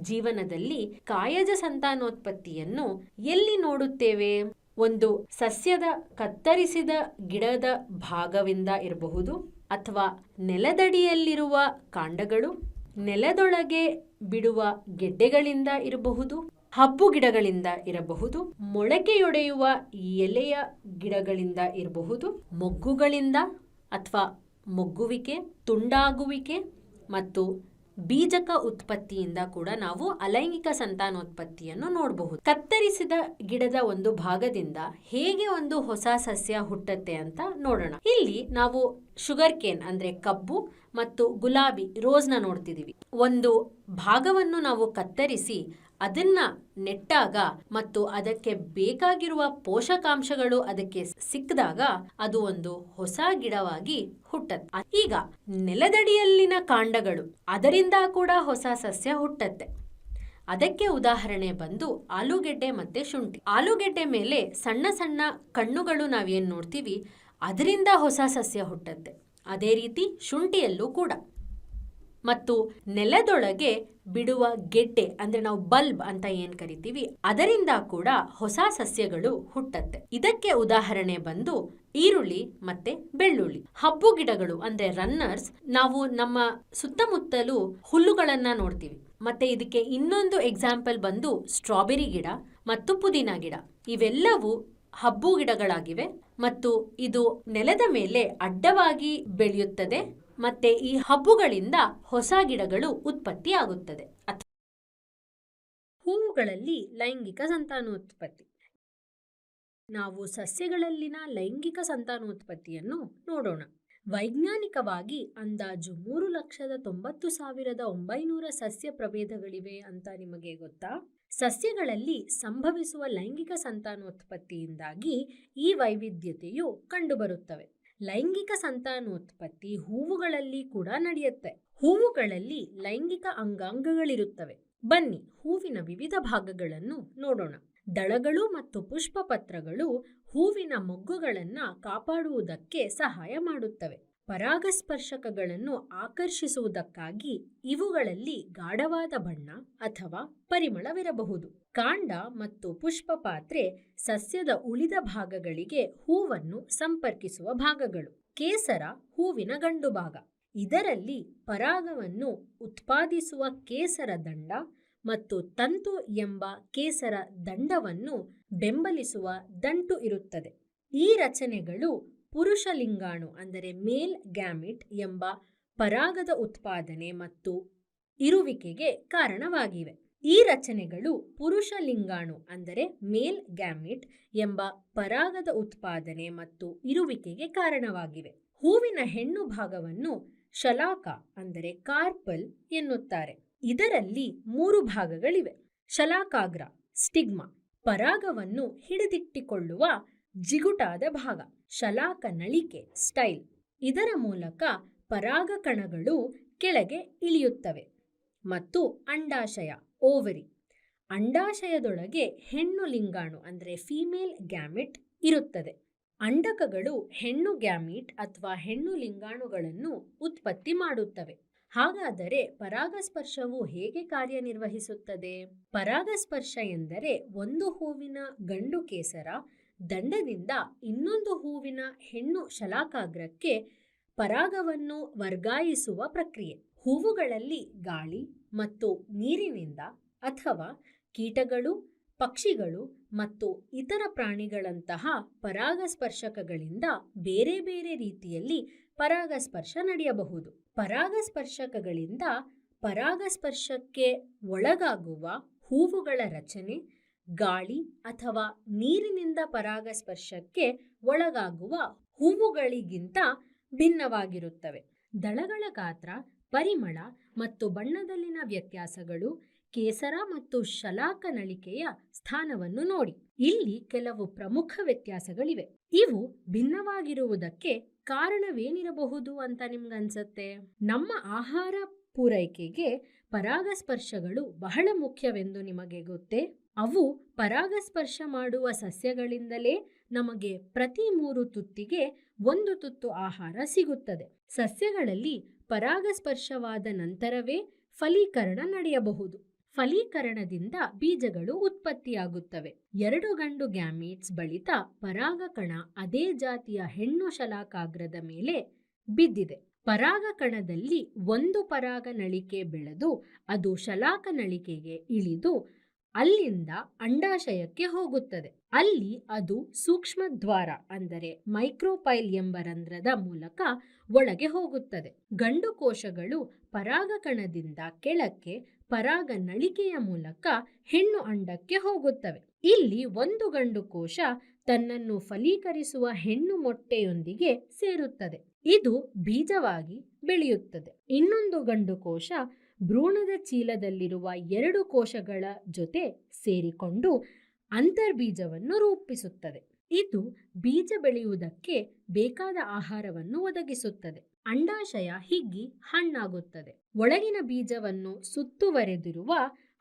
ಜೀವನದಲ್ಲಿ ಕಾಯಜ ಸಂತಾನೋತ್ಪತ್ತಿಯನ್ನು ಎಲ್ಲಿ ನೋಡುತ್ತೇವೆ? ಒಂದು ಸಸ್ಯದ ಕತ್ತರಿಸಿದ ಗಿಡದ ಭಾಗವಿಂದ ಇರಬಹುದು, ಅಥವಾ ನೆಲದಡಿಯಲ್ಲಿರುವ ಕಾಂಡಗಳು, ನೆಲದೊಳಗೆ ಬಿಡುವ ಗೆಡ್ಡೆಗಳಿಂದ ಇರಬಹುದು, ಹಬ್ಬು ಗಿಡಗಳಿಂದ ಇರಬಹುದು, ಮೊಳಕೆಯೊಡೆಯುವ ಎಲೆಯ ಗಿಡಗಳಿಂದ ಇರಬಹುದು, ಮೊಗ್ಗುಗಳಿಂದ ಅಥವಾ ಮೊಗ್ಗುವಿಕೆ, ತುಂಡಾಗುವಿಕೆ ಮತ್ತು ಬೀಜಕ ಉತ್ಪತ್ತಿಯಿಂದ ಕೂಡ ನಾವು ಅಲೈಂಗಿಕ ಸಂತಾನೋತ್ಪತ್ತಿಯನ್ನು ನೋಡಬಹುದು. ಕತ್ತರಿಸಿದ ಗಿಡದ ಒಂದು ಭಾಗದಿಂದ ಹೇಗೆ ಒಂದು ಹೊಸ ಸಸ್ಯ ಹುಟ್ಟುತ್ತೆ ಅಂತ ನೋಡೋಣ. ಇಲ್ಲಿ ನಾವು ಶುಗರ್ ಕೇನ್ ಅಂದ್ರೆ ಕಬ್ಬು ಮತ್ತು ಗುಲಾಬಿ ರೋಸ್ನ ನೋಡ್ತಿದೀವಿ. ಒಂದು ಭಾಗವನ್ನು ನಾವು ಕತ್ತರಿಸಿ ಅದನ್ನ ನೆಟ್ಟಾಗ ಮತ್ತು ಅದಕ್ಕೆ ಬೇಕಾಗಿರುವ ಪೋಷಕಾಂಶಗಳು ಅದಕ್ಕೆ ಸಿಕ್ಕಿದಾಗ ಅದು ಒಂದು ಹೊಸ ಗಿಡವಾಗಿ ಹುಟ್ಟತ್ತೆ. ಈಗ ನೆಲದಡಿಯಲ್ಲಿನ ಕಾಂಡಗಳು, ಅದರಿಂದ ಕೂಡ ಹೊಸ ಸಸ್ಯ ಹುಟ್ಟತ್ತೆ. ಅದಕ್ಕೆ ಉದಾಹರಣೆ ಬಂದು ಆಲೂಗೆಡ್ಡೆ ಮತ್ತೆ ಶುಂಠಿ. ಆಲೂಗೆಡ್ಡೆ ಮೇಲೆ ಸಣ್ಣ ಸಣ್ಣ ಕಣ್ಣುಗಳು ನಾವೇನ್ ನೋಡ್ತೀವಿ, ಅದರಿಂದ ಹೊಸ ಸಸ್ಯ ಹುಟ್ಟತ್ತೆ. ಅದೇ ರೀತಿ ಶುಂಠಿಯಲ್ಲೂ ಕೂಡ. ಮತ್ತು ನೆಲದೊಳಗೆ ಬಿಡುವ ಗೆಡ್ಡೆ ಅಂದ್ರೆ ನಾವು ಬಲ್ಬ್ ಅಂತ ಏನ್ ಕರಿತೀವಿ, ಅದರಿಂದ ಕೂಡ ಹೊಸ ಸಸ್ಯಗಳು ಹುಟ್ಟತ್ತೆ. ಇದಕ್ಕೆ ಉದಾಹರಣೆ ಬಂದು ಈರುಳ್ಳಿ ಮತ್ತೆ ಬೆಳ್ಳುಳ್ಳಿ. ಹಬ್ಬು ಗಿಡಗಳು ಅಂದ್ರೆ ರನ್ನರ್ಸ್ ನಾವು ನಮ್ಮ ಸುತ್ತಮುತ್ತಲೂ ಹುಲ್ಲುಗಳನ್ನ ನೋಡ್ತೀವಿ. ಮತ್ತೆ ಇದಕ್ಕೆ ಇನ್ನೊಂದು ಎಕ್ಸಾಂಪಲ್ ಬಂದು ಸ್ಟ್ರಾಬೆರಿ ಗಿಡ ಮತ್ತು ಪುದೀನ ಗಿಡ. ಇವೆಲ್ಲವೂ ಹಬ್ಬು ಗಿಡಗಳಾಗಿವೆ ಮತ್ತು ಇದು ನೆಲದ ಮೇಲೆ ಅಡ್ಡವಾಗಿ ಬೆಳೆಯುತ್ತದೆ. ಮತ್ತೆ ಈ ಹಬ್ಬುಗಳಿಂದ ಹೊಸ ಗಿಡಗಳು ಉತ್ಪತ್ತಿಯಾಗುತ್ತದೆ. ಹೂವುಗಳಲ್ಲಿ ಲೈಂಗಿಕ ಸಂತಾನೋತ್ಪತ್ತಿ. ನಾವು ಸಸ್ಯಗಳಲ್ಲಿನ ಲೈಂಗಿಕ ಸಂತಾನೋತ್ಪತ್ತಿಯನ್ನು ನೋಡೋಣ. ವೈಜ್ಞಾನಿಕವಾಗಿ ಅಂದಾಜು 3,90,900 ಸಸ್ಯ ಪ್ರಭೇದಗಳಿವೆ ಅಂತ ನಿಮಗೆ ಗೊತ್ತಾ? ಸಸ್ಯಗಳಲ್ಲಿ ಸಂಭವಿಸುವ ಲೈಂಗಿಕ ಸಂತಾನೋತ್ಪತ್ತಿಯಿಂದಾಗಿ ಈ ವೈವಿಧ್ಯತೆಯು ಕಂಡುಬರುತ್ತವೆ. ಲೈಂಗಿಕ ಸಂತಾನೋತ್ಪತ್ತಿ ಹೂವುಗಳಲ್ಲಿ ಕೂಡ ನಡೆಯುತ್ತೆ. ಹೂವುಗಳಲ್ಲಿ ಲೈಂಗಿಕ ಅಂಗಾಂಗಗಳಿರುತ್ತವೆ. ಬನ್ನಿ ಹೂವಿನ ವಿವಿಧ ಭಾಗಗಳನ್ನು ನೋಡೋಣ. ದಳಗಳು ಮತ್ತು ಪುಷ್ಪ ಪತ್ರಗಳು ಹೂವಿನ ಮೊಗ್ಗುಗಳನ್ನ ಕಾಪಾಡುವುದಕ್ಕೆ ಸಹಾಯ ಮಾಡುತ್ತವೆ. ಪರಾಗಸ್ಪರ್ಶಕಗಳನ್ನು ಆಕರ್ಷಿಸುವುದಕ್ಕಾಗಿ ಇವುಗಳಲ್ಲಿ ಗಾಢವಾದ ಬಣ್ಣ ಅಥವಾ ಪರಿಮಳವಿರಬಹುದು. ಕಾಂಡ ಮತ್ತು ಪುಷ್ಪ ಪಾತ್ರೆ ಸಸ್ಯದ ಉಳಿದ ಭಾಗಗಳಿಗೆ ಹೂವನ್ನು ಸಂಪರ್ಕಿಸುವ ಭಾಗಗಳು. ಕೇಸರ ಹೂವಿನ ಗಂಡು ಭಾಗ. ಇದರಲ್ಲಿ ಪರಾಗವನ್ನು ಉತ್ಪಾದಿಸುವ ಕೇಸರ ದಂಡ ಮತ್ತು ತಂತು ಎಂಬ ಕೇಸರ ದಂಡವನ್ನು ಬೆಂಬಲಿಸುವ ದಂಟು ಇರುತ್ತದೆ. ಈ ರಚನೆಗಳು ಪುರುಷ ಲಿಂಗಾಣು ಅಂದರೆ ಮೇಲ್ ಗ್ಯಾಮಿಟ್ ಎಂಬ ಪರಾಗದ ಉತ್ಪಾದನೆ ಮತ್ತು ಇರುವಿಕೆಗೆ ಕಾರಣವಾಗಿವೆ. ಈ ರಚನೆಗಳು ಪುರುಷ ಲಿಂಗಾಣು ಅಂದರೆ ಮೇಲ್ ಗ್ಯಾಮಿಟ್ ಎಂಬ ಪರಾಗದ ಉತ್ಪಾದನೆ ಮತ್ತು ಇರುವಿಕೆಗೆ ಕಾರಣವಾಗಿವೆ. ಹೂವಿನ ಹೆಣ್ಣು ಭಾಗವನ್ನು ಶಲಾಕ ಅಂದರೆ ಕಾರ್ಪಲ್ ಎನ್ನುತ್ತಾರೆ. ಇದರಲ್ಲಿ 3 ಭಾಗಗಳಿವೆ. ಶಲಾಕಾಗ್ರ ಸ್ಟಿಗ್ಮಾ, ಪರಾಗವನ್ನು ಹಿಡಿದಿಟ್ಟುಕೊಳ್ಳುವ ಜಿಗುಟಾದ ಭಾಗ. ಶಲಾಕ ನಳಿಕೆ ಸ್ಟೈಲ್, ಇದರ ಮೂಲಕ ಪರಾಗ ಕಣಗಳು ಕೆಳಗೆ ಇಳಿಯುತ್ತವೆ. ಮತ್ತು ಅಂಡಾಶಯ ಓವರಿ, ಅಂಡಾಶಯದೊಳಗೆ ಹೆಣ್ಣು ಲಿಂಗಾಣು ಅಂದರೆ ಫೀಮೇಲ್ ಗ್ಯಾಮಿಟ್ ಇರುತ್ತದೆ. ಅಂಡಕಗಳು ಹೆಣ್ಣು ಗ್ಯಾಮಿಟ್ ಅಥವಾ ಹೆಣ್ಣು ಲಿಂಗಾಣುಗಳನ್ನು ಉತ್ಪತ್ತಿ ಮಾಡುತ್ತವೆ. ಹಾಗಾದರೆ ಪರಾಗಸ್ಪರ್ಶವು ಹೇಗೆ ಕಾರ್ಯನಿರ್ವಹಿಸುತ್ತದೆ? ಪರಾಗಸ್ಪರ್ಶ ಎಂದರೆ ಒಂದು ಹೂವಿನ ಗಂಡು ಕೇಸರ ದಂಡದಿಂದ ಇನ್ನೊಂದು ಹೂವಿನ ಹೆಣ್ಣು ಶಲಾಕಾಗ್ರಕ್ಕೆ ಪರಾಗವನ್ನು ವರ್ಗಾಯಿಸುವ ಪ್ರಕ್ರಿಯೆ. ಹೂವುಗಳಲ್ಲಿ ಗಾಳಿ ಮತ್ತು ನೀರಿನಿಂದ ಅಥವಾ ಕೀಟಗಳು, ಪಕ್ಷಿಗಳು ಮತ್ತು ಇತರ ಪ್ರಾಣಿಗಳಂತಹ ಪರಾಗಸ್ಪರ್ಶಕಗಳಿಂದ ಬೇರೆ ಬೇರೆ ರೀತಿಯಲ್ಲಿ ಪರಾಗಸ್ಪರ್ಶ ನಡೆಯಬಹುದು. ಪರಾಗಸ್ಪರ್ಶಕಗಳಿಂದ ಪರಾಗಸ್ಪರ್ಶಕ್ಕೆ ಒಳಗಾಗುವ ಹೂವುಗಳ ರಚನೆ ಗಾಳಿ ಅಥವಾ ನೀರಿನಿಂದ ಪರಾಗಸ್ಪರ್ಶಕ್ಕೆ ಒಳಗಾಗುವ ಹೂವುಗಳಿಗಿಂತ ಭಿನ್ನವಾಗಿರುತ್ತವೆ. ದಳಗಳ ಗಾತ್ರ, ಪರಿಮಳ ಮತ್ತು ಬಣ್ಣದಲ್ಲಿನ ವ್ಯತ್ಯಾಸಗಳು, ಕೇಸರ ಮತ್ತು ಶಲಾಕ ನಳಿಕೆಯ ಸ್ಥಾನವನ್ನು ನೋಡಿ. ಇಲ್ಲಿ ಕೆಲವು ಪ್ರಮುಖ ವ್ಯತ್ಯಾಸಗಳಿವೆ. ಇವು ಭಿನ್ನವಾಗಿರುವುದಕ್ಕೆ ಕಾರಣವೇನಿರಬಹುದು ಅಂತ ನಿಮ್ಗನ್ಸತ್ತೆ? ನಮ್ಮ ಆಹಾರ ಪೂರೈಕೆಗೆ ಪರಾಗಸ್ಪರ್ಶಗಳು ಬಹಳ ಮುಖ್ಯವೆಂದು ನಿಮಗೆ ಗೊತ್ತೇ? ಅವು ಪರಾಗಸ್ಪರ್ಶ ಮಾಡುವ ಸಸ್ಯಗಳಿಂದಲೇ ನಮಗೆ ಪ್ರತಿ 3 ತುತ್ತಿಗೆ 1 ತುತ್ತು ಆಹಾರ ಸಿಗುತ್ತದೆ. ಸಸ್ಯಗಳಲ್ಲಿ ಪರಾಗಸ್ಪರ್ಶವಾದ ನಂತರವೇ ಫಲೀಕರಣ ನಡೆಯಬಹುದು. ಫಲೀಕರಣದಿಂದ ಬೀಜಗಳು ಉತ್ಪತ್ತಿಯಾಗುತ್ತವೆ. 2 ಗಂಡು ಗ್ಯಾಮೀಟ್ಸ್ ಬಳಿತ ಪರಾಗಕಣ ಅದೇ ಜಾತಿಯ ಹೆಣ್ಣು ಶಲಾಕಾಗ್ರದ ಮೇಲೆ ಬಿದ್ದಿದೆ. ಪರಾಗಕಣದಲ್ಲಿ ಒಂದು ಪರಾಗ ನಳಿಕೆ ಬೆಳೆದು ಅದು ಶಲಾಕ ನಳಿಕೆಗೆ ಇಳಿದು ಅಲ್ಲಿಂದ ಅಂಡಾಶಯಕ್ಕೆ ಹೋಗುತ್ತದೆ. ಅಲ್ಲಿ ಅದು ಸೂಕ್ಷ್ಮ ದ್ವಾರ ಅಂದರೆ ಮೈಕ್ರೋಪೈಲ್ ಎಂಬ ರಂಧ್ರದ ಮೂಲಕ ಒಳಗೆ ಹೋಗುತ್ತದೆ. ಗಂಡು ಕೋಶಗಳು ಪರಾಗಕಣದಿಂದ ಕೆಳಕ್ಕೆ ಪರಾಗ ನಳಿಕೆಯ ಮೂಲಕ ಹೆಣ್ಣು ಅಂಡಕ್ಕೆ ಹೋಗುತ್ತವೆ. ಇಲ್ಲಿ ಒಂದು ಗಂಡು ಕೋಶ ತನ್ನನ್ನು ಫಲೀಕರಿಸುವ ಹೆಣ್ಣು ಮೊಟ್ಟೆಯೊಂದಿಗೆ ಸೇರುತ್ತದೆ. ಇದು ಬೀಜವಾಗಿ ಬೆಳೆಯುತ್ತದೆ. ಇನ್ನೊಂದು ಗಂಡು ಕೋಶ ಭ್ರೂಣದ ಚೀಲದಲ್ಲಿರುವ 2 ಕೋಶಗಳ ಜೊತೆ ಸೇರಿಕೊಂಡು ಅಂತರ್ಬೀಜವನ್ನು ರೂಪಿಸುತ್ತದೆ. ಇದು ಬೀಜ ಬೆಳೆಯುವುದಕ್ಕೆ ಬೇಕಾದ ಆಹಾರವನ್ನು ಒದಗಿಸುತ್ತದೆ. ಅಂಡಾಶಯ ಹಿಗ್ಗಿ ಹಣ್ಣಾಗುತ್ತದೆ. ಒಳಗಿನ ಬೀಜವನ್ನು ಸುತ್ತುವರೆದಿರುವ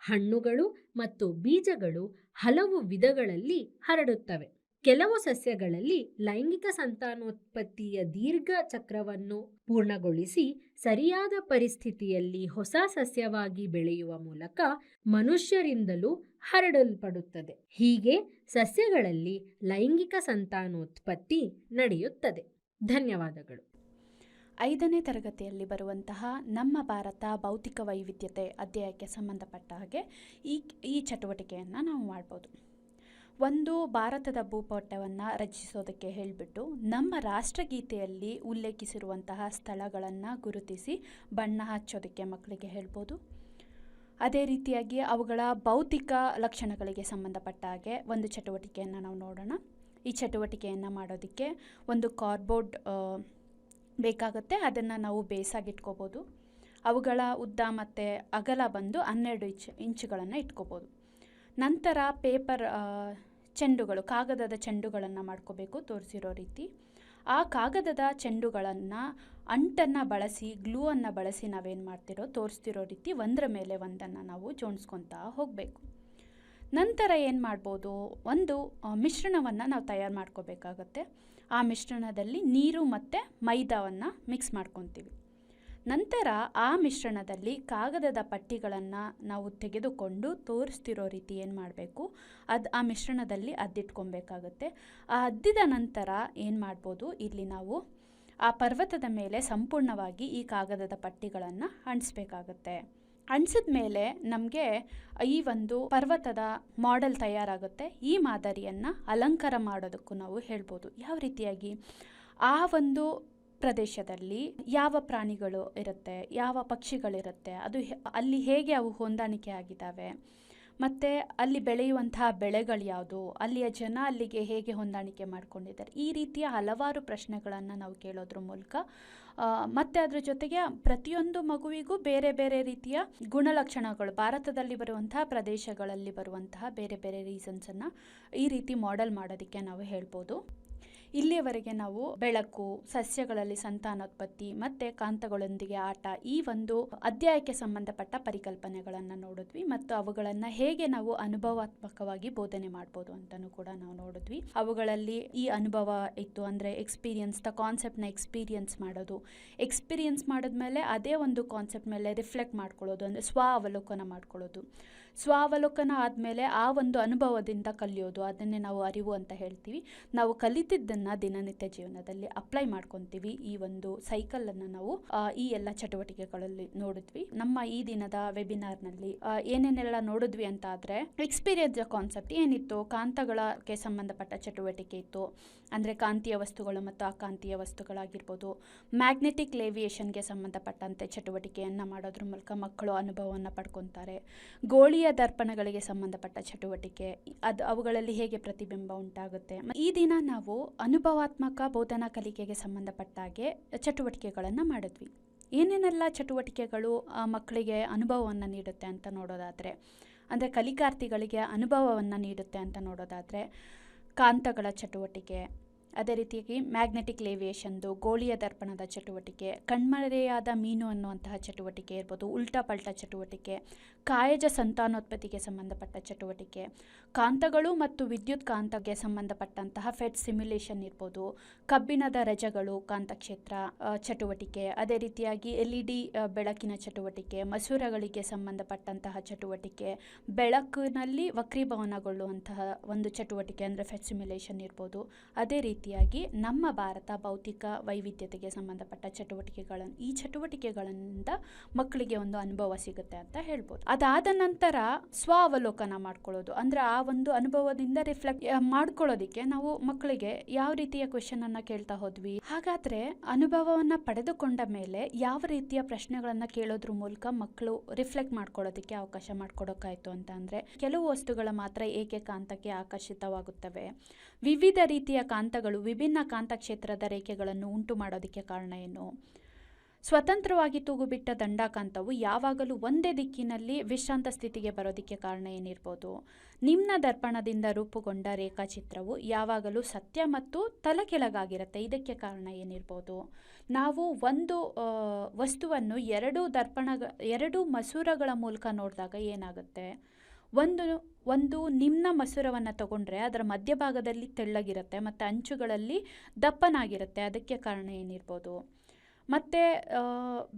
ಹಣ್ಣುಗಳು ಮತ್ತು ಬೀಜಗಳು ಹಲವು ವಿಧಗಳಲ್ಲಿ ಹರಡುತ್ತವೆ. ಕೆಲವು ಸಸ್ಯಗಳಲ್ಲಿ ಲೈಂಗಿಕ ಸಂತಾನೋತ್ಪತ್ತಿಯ ದೀರ್ಘ ಚಕ್ರವನ್ನು ಪೂರ್ಣಗೊಳಿಸಿ ಸರಿಯಾದ ಪರಿಸ್ಥಿತಿಯಲ್ಲಿ ಹೊಸ ಸಸ್ಯವಾಗಿ ಬೆಳೆಯುವ ಮೂಲಕ ಮನುಷ್ಯರಿಂದಲೂ ಹರಡಲ್ಪಡುತ್ತದೆ. ಹೀಗೆ ಸಸ್ಯಗಳಲ್ಲಿ ಲೈಂಗಿಕ ಸಂತಾನೋತ್ಪತ್ತಿ ನಡೆಯುತ್ತದೆ. ಧನ್ಯವಾದಗಳು. 5ನೇ ತರಗತಿಯಲ್ಲಿ ಬರುವಂತಹ ನಮ್ಮ ಭಾರತ ಭೌತಿಕ ವೈವಿಧ್ಯತೆ ಅಧ್ಯಾಯಕ್ಕೆ ಸಂಬಂಧಪಟ್ಟ ಹಾಗೆ ಈ ಚಟುವಟಿಕೆಯನ್ನು ನಾವು ಮಾಡ್ಬೋದು. ಒಂದು ಭಾರತದ ಭೂಪಟವನ್ನು ರಚಿಸೋದಕ್ಕೆ ಹೇಳಿಬಿಟ್ಟು ನಮ್ಮ ರಾಷ್ಟ್ರಗೀತೆಯಲ್ಲಿ ಉಲ್ಲೇಖಿಸಿರುವಂತಹ ಸ್ಥಳಗಳನ್ನು ಗುರುತಿಸಿ ಬಣ್ಣ ಹಚ್ಚೋದಕ್ಕೆ ಮಕ್ಕಳಿಗೆ ಹೇಳ್ಬೋದು. ಅದೇ ರೀತಿಯಾಗಿ ಅವುಗಳ ಭೌತಿಕ ಲಕ್ಷಣಗಳಿಗೆ ಸಂಬಂಧಪಟ್ಟ ಹಾಗೆ ಒಂದು ಚಟುವಟಿಕೆಯನ್ನು ನಾವು ನೋಡೋಣ. ಈ ಚಟುವಟಿಕೆಯನ್ನು ಮಾಡೋದಕ್ಕೆ ಒಂದು ಕಾರ್ಡ್ಬೋರ್ಡ್ ಬೇಕಾಗುತ್ತೆ. ಅದನ್ನು ನಾವು ಬೇಸಾಗಿಟ್ಕೋಬೋದು. ಅವುಗಳ ಉದ್ದ ಮತ್ತು ಅಗಲ ಬಂದು 12 ಇಂಚುಗಳನ್ನು ಇಟ್ಕೋಬೋದು. ನಂತರ ಪೇಪರ್ ಚೆಂಡುಗಳು, ಕಾಗದದ ಚೆಂಡುಗಳನ್ನು ಮಾಡ್ಕೋಬೇಕು ತೋರಿಸಿರೋ ರೀತಿ. ಆ ಕಾಗದದ ಚೆಂಡುಗಳನ್ನು ಅಂಟನ್ನು ಬಳಸಿ, ಗ್ಲೂವನ್ನು ಬಳಸಿ ನಾವೇನು ಮಾಡ್ತಿರೋ ತೋರಿಸ್ತಿರೋ ರೀತಿ ಒಂದರ ಮೇಲೆ ಒಂದನ್ನು ನಾವು ಜೋಡಿಸ್ಕೊತಾ ಹೋಗಬೇಕು. ನಂತರ ಏನು ಮಾಡ್ಬೋದು, ಒಂದು ಮಿಶ್ರಣವನ್ನು ನಾವು ತಯಾರು ಮಾಡ್ಕೋಬೇಕಾಗತ್ತೆ. ಆ ಮಿಶ್ರಣದಲ್ಲಿ ನೀರು ಮತ್ತು ಮೈದಾವನ್ನು ಮಿಕ್ಸ್ ಮಾಡ್ಕೊತೀವಿ. ನಂತರ ಆ ಮಿಶ್ರಣದಲ್ಲಿ ಕಾಗದದ ಪಟ್ಟಿಗಳನ್ನು ನಾವು ತೆಗೆದುಕೊಂಡು ತೋರಿಸ್ತಿರೋ ರೀತಿ ಏನು ಮಾಡಬೇಕು, ಆ ಮಿಶ್ರಣದಲ್ಲಿ ಅದ್ದಿಟ್ಕೊಬೇಕಾಗತ್ತೆ. ಆ ಅದ್ದಿದ ನಂತರ ಏನು ಮಾಡ್ಬೋದು, ಇಲ್ಲಿ ನಾವು ಆ ಪರ್ವತದ ಮೇಲೆ ಸಂಪೂರ್ಣವಾಗಿ ಈ ಕಾಗದದ ಪಟ್ಟಿಗಳನ್ನು ಅಂಟಿಸ್ಬೇಕಾಗತ್ತೆ. ಅಂಟಿಸಿದ ಮೇಲೆ ನಮಗೆ ಈ ಒಂದು ಪರ್ವತದ ಮಾಡೆಲ್ ತಯಾರಾಗುತ್ತೆ. ಈ ಮಾದರಿಯನ್ನು ಅಲಂಕಾರ ಮಾಡೋದಕ್ಕೂ ನಾವು ಹೇಳ್ಬೋದು. ಯಾವ ರೀತಿಯಾಗಿ ಆ ಒಂದು ಪ್ರದೇಶದಲ್ಲಿ ಯಾವ ಪ್ರಾಣಿಗಳು ಇರುತ್ತೆ, ಯಾವ ಪಕ್ಷಿಗಳಿರುತ್ತೆ, ಅದು ಅಲ್ಲಿ ಹೇಗೆ ಅವು ಹೊಂದಾಣಿಕೆ ಆಗಿದ್ದಾವೆ, ಮತ್ತು ಅಲ್ಲಿ ಬೆಳೆಯುವಂತಹ ಬೆಳೆಗಳು ಯಾವುದು, ಅಲ್ಲಿಯ ಜನ ಅಲ್ಲಿಗೆ ಹೇಗೆ ಹೊಂದಾಣಿಕೆ ಮಾಡ್ಕೊಂಡಿದ್ದಾರೆ, ಈ ರೀತಿಯ ಹಲವಾರು ಪ್ರಶ್ನೆಗಳನ್ನು ನಾವು ಕೇಳೋದ್ರ ಮೂಲಕ ಮತ್ತು ಅದರ ಜೊತೆಗೆ ಪ್ರತಿಯೊಂದು ಮಗುವಿಗೂ ಬೇರೆ ಬೇರೆ ರೀತಿಯ ಗುಣಲಕ್ಷಣಗಳು, ಭಾರತದಲ್ಲಿ ಬರುವಂತಹ ಪ್ರದೇಶಗಳಲ್ಲಿ ಬರುವಂತಹ ಬೇರೆ ಬೇರೆ ರೀಸನ್ಸನ್ನು ಈ ರೀತಿ ಮಾಡೆಲ್ ಮಾಡೋದಕ್ಕೆ ನಾವು ಹೇಳ್ಬೋದು. ಇಲ್ಲಿಯವರೆಗೆ ನಾವು ಬೆಳಕು, ಸಸ್ಯಗಳಲ್ಲಿ ಸಂತಾನೋತ್ಪತ್ತಿ ಮತ್ತು ಕಾಂತಗಳೊಂದಿಗೆ ಆಟ, ಈ ಒಂದು ಅಧ್ಯಾಯಕ್ಕೆ ಸಂಬಂಧಪಟ್ಟ ಪರಿಕಲ್ಪನೆಗಳನ್ನು ನೋಡಿದ್ವಿ ಮತ್ತು ಅವುಗಳನ್ನು ಹೇಗೆ ನಾವು ಅನುಭವಾತ್ಮಕವಾಗಿ ಬೋಧನೆ ಮಾಡ್ಬೋದು ಅಂತಲೂ ಕೂಡ ನಾವು ನೋಡಿದ್ವಿ. ಅವುಗಳಲ್ಲಿ ಈ ಅನುಭವ ಇತ್ತು ಅಂದರೆ ಎಕ್ಸ್ಪೀರಿಯನ್ಸ್, ದ ಕಾನ್ಸೆಪ್ಟ್ನ ಎಕ್ಸ್ಪೀರಿಯನ್ಸ್ ಮಾಡೋದು, ಎಕ್ಸ್ಪೀರಿಯನ್ಸ್ ಮಾಡಿದ್ಮೇಲೆ ಅದೇ ಒಂದು ಕಾನ್ಸೆಪ್ಟ್ ಮೇಲೆ ರಿಫ್ಲೆಕ್ಟ್ ಮಾಡ್ಕೊಳ್ಳೋದು, ಅಂದರೆ ಅವಲೋಕನ ಮಾಡ್ಕೊಳ್ಳೋದು. ಅವಲೋಕನ ಆದಮೇಲೆ ಆ ಒಂದು ಅನುಭವದಿಂದ ಕಲಿಯೋದು, ಅದನ್ನೇ ನಾವು ಅರಿವು ಅಂತ ಹೇಳ್ತೀವಿ. ನಾವು ಕಲಿತಿದ್ದನ್ನು ದಿನನಿತ್ಯ ಜೀವನದಲ್ಲಿ ಅಪ್ಲೈ ಮಾಡ್ಕೊತೀವಿ. ಈ ಒಂದು ಸೈಕಲನ್ನು ನಾವು ಈ ಎಲ್ಲ ಚಟುವಟಿಕೆಗಳಲ್ಲಿ ನೋಡಿದ್ವಿ. ನಮ್ಮ ಈ ದಿನದ ವೆಬಿನಾರ್ನಲ್ಲಿ ಏನೇನೆಲ್ಲ ನೋಡಿದ್ವಿ ಅಂತ ಆದರೆ, ಎಕ್ಸ್ಪೀರಿಯನ್ಸ್ ಕಾನ್ಸೆಪ್ಟ್ ಏನಿತ್ತು, ಕಾಂತಗಳಿಗೆ ಸಂಬಂಧಪಟ್ಟ ಚಟುವಟಿಕೆ ಇತ್ತು, ಅಂದರೆ ಕಾಂತೀಯ ವಸ್ತುಗಳು ಮತ್ತು ಅಕಾಂತೀಯ ವಸ್ತುಗಳಾಗಿರ್ಬೋದು. ಮ್ಯಾಗ್ನೆಟಿಕ್ ಲೇವಿಯೇಷನ್ಗೆ ಸಂಬಂಧಪಟ್ಟಂತೆ ಚಟುವಟಿಕೆಯನ್ನು ಮಾಡೋದ್ರ ಮೂಲಕ ಮಕ್ಕಳು ಅನುಭವವನ್ನು ಪಡ್ಕೊತಾರೆ. ಗೋಳೀಯ ದರ್ಪಣಗಳಿಗೆ ಸಂಬಂಧಪಟ್ಟ ಚಟುವಟಿಕೆ, ಅವುಗಳಲ್ಲಿ ಹೇಗೆ ಪ್ರತಿಬಿಂಬ ಉಂಟಾಗುತ್ತೆ. ಈ ದಿನ ನಾವು ಅನುಭವಾತ್ಮಕ ಬೋಧನಾ ಕಲಿಕೆಗೆ ಸಂಬಂಧಪಟ್ಟ ಹಾಗೆ ಚಟುವಟಿಕೆಗಳನ್ನು ಮಾಡಿದ್ವಿ. ಏನೇನೆಲ್ಲ ಚಟುವಟಿಕೆಗಳು ಮಕ್ಕಳಿಗೆ ಅನುಭವವನ್ನು ನೀಡುತ್ತೆ ಅಂತ ನೋಡೋದಾದರೆ, ಅಂದರೆ ಕಲಿಕಾರ್ಥಿಗಳಿಗೆ ಅನುಭವವನ್ನು ನೀಡುತ್ತೆ ಅಂತ ನೋಡೋದಾದರೆ, ಕಾಂತಗಳ ಚಟುವಟಿಕೆ, ಅದೇ ರೀತಿಯಾಗಿ ಮ್ಯಾಗ್ನೆಟಿಕ್ ಲೇವಿಯೇಷನ್ದು, ಗೋಳೀಯ ದರ್ಪಣದ ಚಟುವಟಿಕೆ, ಕಣ್ಮರೆಯಾದ ಮೀನು ಅನ್ನುವಂತಹ ಚಟುವಟಿಕೆ ಇರ್ಬೋದು, ಉಲ್ಟಾ ಪಲ್ಟಾ ಚಟುವಟಿಕೆ, ಕಾಯಜ ಸಂತಾನೋತ್ಪತ್ತಿಗೆ ಸಂಬಂಧಪಟ್ಟ ಚಟುವಟಿಕೆ, ಕಾಂತಗಳು ಮತ್ತು ವಿದ್ಯುತ್ ಕಾಂತಕ್ಕೆ ಸಂಬಂಧಪಟ್ಟಂತಹ ಫೆಟ್ ಸಿಮ್ಯುಲೇಷನ್ ಇರ್ಬೋದು, ಕಬ್ಬಿಣದ ರಜಗಳು ಕಾಂತಕ್ಷೇತ್ರ ಚಟುವಟಿಕೆ, ಅದೇ ರೀತಿಯಾಗಿ LED ಬೆಳಕಿನ ಚಟುವಟಿಕೆ, ಮಸೂರಗಳಿಗೆ ಸಂಬಂಧಪಟ್ಟಂತಹ ಚಟುವಟಿಕೆ, ಬೆಳಕಿನಲ್ಲಿ ವಕ್ರೀಭವನಗೊಳ್ಳುವಂತಹ ಒಂದು ಚಟುವಟಿಕೆ ಅಂದರೆ ಫೆಟ್ ಸಿಮ್ಯುಲೇಷನ್ ಇರ್ಬೋದು. ಅದೇ ರೀತಿಯಾಗಿ ನಮ್ಮ ಭಾರತ ಭೌತಿಕ ವೈವಿಧ್ಯತೆಗೆ ಸಂಬಂಧಪಟ್ಟ ಈ ಚಟುವಟಿಕೆಗಳಿಂದ ಮಕ್ಕಳಿಗೆ ಒಂದು ಅನುಭವ ಸಿಗುತ್ತೆ ಅಂತ ಹೇಳ್ಬೋದು. ಅದಾದ ನಂತರ ಅವಲೋಕನ ಮಾಡ್ಕೊಳ್ಳೋದು, ಅಂದರೆ ಆ ಒಂದು ಅನುಭವದಿಂದ ರಿಫ್ಲೆಕ್ಟ್ ಮಾಡ್ಕೊಳ್ಳೋದಕ್ಕೆ ನಾವು ಮಕ್ಕಳಿಗೆ ಯಾವ ರೀತಿಯ ಕ್ವೆಶನ್ ಅನ್ನ ಕೇಳ್ತಾ ಹೋದ್ವಿ. ಹಾಗಾದ್ರೆ ಅನುಭವವನ್ನ ಪಡೆದುಕೊಂಡ ಮೇಲೆ ಯಾವ ರೀತಿಯ ಪ್ರಶ್ನೆಗಳನ್ನ ಕೇಳೋದ್ರ ಮೂಲಕ ಮಕ್ಕಳು ರಿಫ್ಲೆಕ್ಟ್ ಮಾಡ್ಕೊಳ್ಳೋದಕ್ಕೆ ಅವಕಾಶ ಮಾಡ್ಕೊಡೋಕಾಯ್ತು ಅಂತ ಅಂದ್ರೆ, ಕೆಲವು ವಸ್ತುಗಳು ಮಾತ್ರ ಏಕೆ ಕಾಂತಕ್ಕೆ ಆಕರ್ಷಿತವಾಗುತ್ತವೆ, ವಿವಿಧ ರೀತಿಯ ಕಾಂತಗಳು ವಿಭಿನ್ನ ಕಾಂತಕ್ಷೇತ್ರದ ರೇಖೆಗಳನ್ನು ಉಂಟು ಮಾಡೋದಕ್ಕೆ ಕಾರಣ ಏನು, ಸ್ವತಂತ್ರವಾಗಿ ತೂಗುಬಿಟ್ಟ ದಂಡಕಾಂತವು ಯಾವಾಗಲೂ ಒಂದೇ ದಿಕ್ಕಿನಲ್ಲಿ ವಿಶ್ರಾಂತ ಸ್ಥಿತಿಗೆ ಬರೋದಕ್ಕೆ ಕಾರಣ ಏನಿರ್ಬೋದು, ನಿಮ್ನ ದರ್ಪಣದಿಂದ ರೂಪುಗೊಂಡ ರೇಖಾಚಿತ್ರವು ಯಾವಾಗಲೂ ಸತ್ಯ ಮತ್ತು ತಲೆಕೆಳಗಾಗಿರುತ್ತೆ, ಇದಕ್ಕೆ ಕಾರಣ ಏನಿರ್ಬೋದು, ನಾವು ಒಂದು ವಸ್ತುವನ್ನು ಎರಡು ಮಸೂರಗಳ ಮೂಲಕ ನೋಡಿದಾಗ ಏನಾಗುತ್ತೆ, ಒಂದು ನಿಮ್ನ ಮಸೂರವನ್ನು ತಗೊಂಡ್ರೆ ಅದರ ಮಧ್ಯಭಾಗದಲ್ಲಿ ತೆಳ್ಳಗಿರುತ್ತೆ ಮತ್ತು ಅಂಚುಗಳಲ್ಲಿ ದಪ್ಪನಾಗಿರುತ್ತೆ. ಅದಕ್ಕೆ ಕಾರಣ ಏನಿರ್ಬೋದು? ಮತ್ತು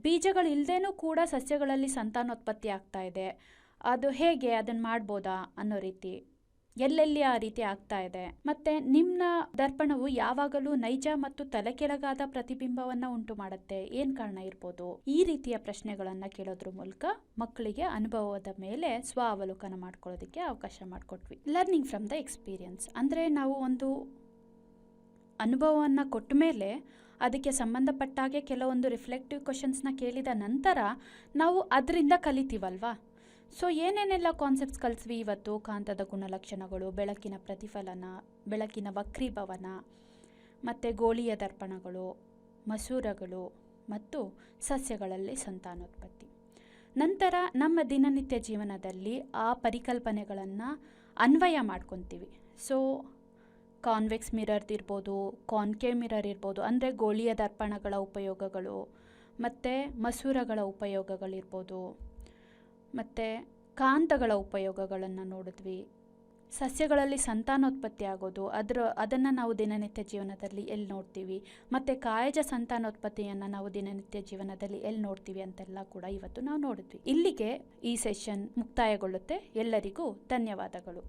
ಬೀಜಗಳಿಲ್ಲದೇನೂ ಕೂಡ ಸಸ್ಯಗಳಲ್ಲಿ ಸಂತಾನೋತ್ಪತ್ತಿ ಆಗ್ತಾ ಇದೆ. ಅದು ಹೇಗೆ, ಅದನ್ನು ಮಾಡ್ಬೋದಾ ಅನ್ನೋ ರೀತಿ, ಎಲ್ಲೆಲ್ಲಿ ಆ ರೀತಿ ಆಗ್ತಾ ಇದೆ. ಮತ್ತು ನಿಮ್ನ ದರ್ಪಣವು ಯಾವಾಗಲೂ ನೈಜ ಮತ್ತು ತಲೆಕೆಳಗಾದ ಪ್ರತಿಬಿಂಬವನ್ನು ಉಂಟು ಮಾಡುತ್ತೆ. ಏನು ಕಾರಣ ಇರ್ಬೋದು? ಈ ರೀತಿಯ ಪ್ರಶ್ನೆಗಳನ್ನು ಕೇಳೋದ್ರ ಮೂಲಕ ಮಕ್ಕಳಿಗೆ ಅನುಭವದ ಮೇಲೆ ಸ್ವ ಅವಲೋಕನ ಮಾಡ್ಕೊಳ್ಳೋದಕ್ಕೆ ಅವಕಾಶ ಮಾಡಿಕೊಟ್ವಿ. ಲರ್ನಿಂಗ್ ಫ್ರಮ್ ದ ಎಕ್ಸ್ಪೀರಿಯನ್ಸ್ ಅಂದರೆ ನಾವು ಒಂದು ಅನುಭವವನ್ನು ಕೊಟ್ಟ ಮೇಲೆ ಅದಕ್ಕೆ ಸಂಬಂಧಪಟ್ಟಾಗೆ ಕೆಲವೊಂದು ರಿಫ್ಲೆಕ್ಟಿವ್ ಕ್ವಶನ್ಸ್ನ ಕೇಳಿದ ನಂತರ ನಾವು ಅದರಿಂದ ಕಲಿತೀವಲ್ವಾ. ಸೊ ಏನೇನೆಲ್ಲ ಕಾನ್ಸೆಪ್ಟ್ಸ್ ಕಲಿಸ್ವಿ ಇವತ್ತು? ಕಾಂತದ ಗುಣಲಕ್ಷಣಗಳು, ಬೆಳಕಿನ ಪ್ರತಿಫಲನ, ಬೆಳಕಿನ ವಕ್ರೀಭವನ, ಮತ್ತು ಗೋಳೀಯ ದರ್ಪಣಗಳು, ಮಸೂರಗಳು ಮತ್ತು ಸಸ್ಯಗಳಲ್ಲಿ ಸಂತಾನೋತ್ಪತ್ತಿ. ನಂತರ ನಮ್ಮ ದಿನನಿತ್ಯ ಜೀವನದಲ್ಲಿ ಆ ಪರಿಕಲ್ಪನೆಗಳನ್ನು ಅನ್ವಯ ಮಾಡ್ಕೊತೀವಿ. ಸೊ ಕಾನ್ವೆಕ್ಸ್ ಮಿರರ್ ಇರ್ಬೋದು, ಕಾನ್ಕೇವ್ ಮಿರರ್ ಇರ್ಬೋದು, ಅಂದರೆ ಗೋಳೀಯ ದರ್ಪಣಗಳ ಉಪಯೋಗಗಳು ಮತ್ತು ಮಸೂರಗಳ ಉಪಯೋಗಗಳಿರ್ಬೋದು, ಮತ್ತು ಕಾಂತಗಳ ಉಪಯೋಗಗಳನ್ನು ನೋಡಿದ್ವಿ. ಸಸ್ಯಗಳಲ್ಲಿ ಸಂತಾನೋತ್ಪತ್ತಿ ಆಗೋದು, ಅದನ್ನು ನಾವು ದಿನನಿತ್ಯ ಜೀವನದಲ್ಲಿ ಎಲ್ಲಿ ನೋಡ್ತೀವಿ, ಮತ್ತು ಕಾಯಜ ಸಂತಾನೋತ್ಪತ್ತಿಯನ್ನು ನಾವು ದಿನನಿತ್ಯ ಜೀವನದಲ್ಲಿ ಎಲ್ಲಿ ನೋಡ್ತೀವಿ ಅಂತೆಲ್ಲ ಕೂಡ ಇವತ್ತು ನಾವು ನೋಡಿದ್ವಿ. ಇಲ್ಲಿಗೆ ಈ ಸೆಷನ್ ಮುಕ್ತಾಯಗೊಳ್ಳುತ್ತೆ. ಎಲ್ಲರಿಗೂ ಧನ್ಯವಾದಗಳು.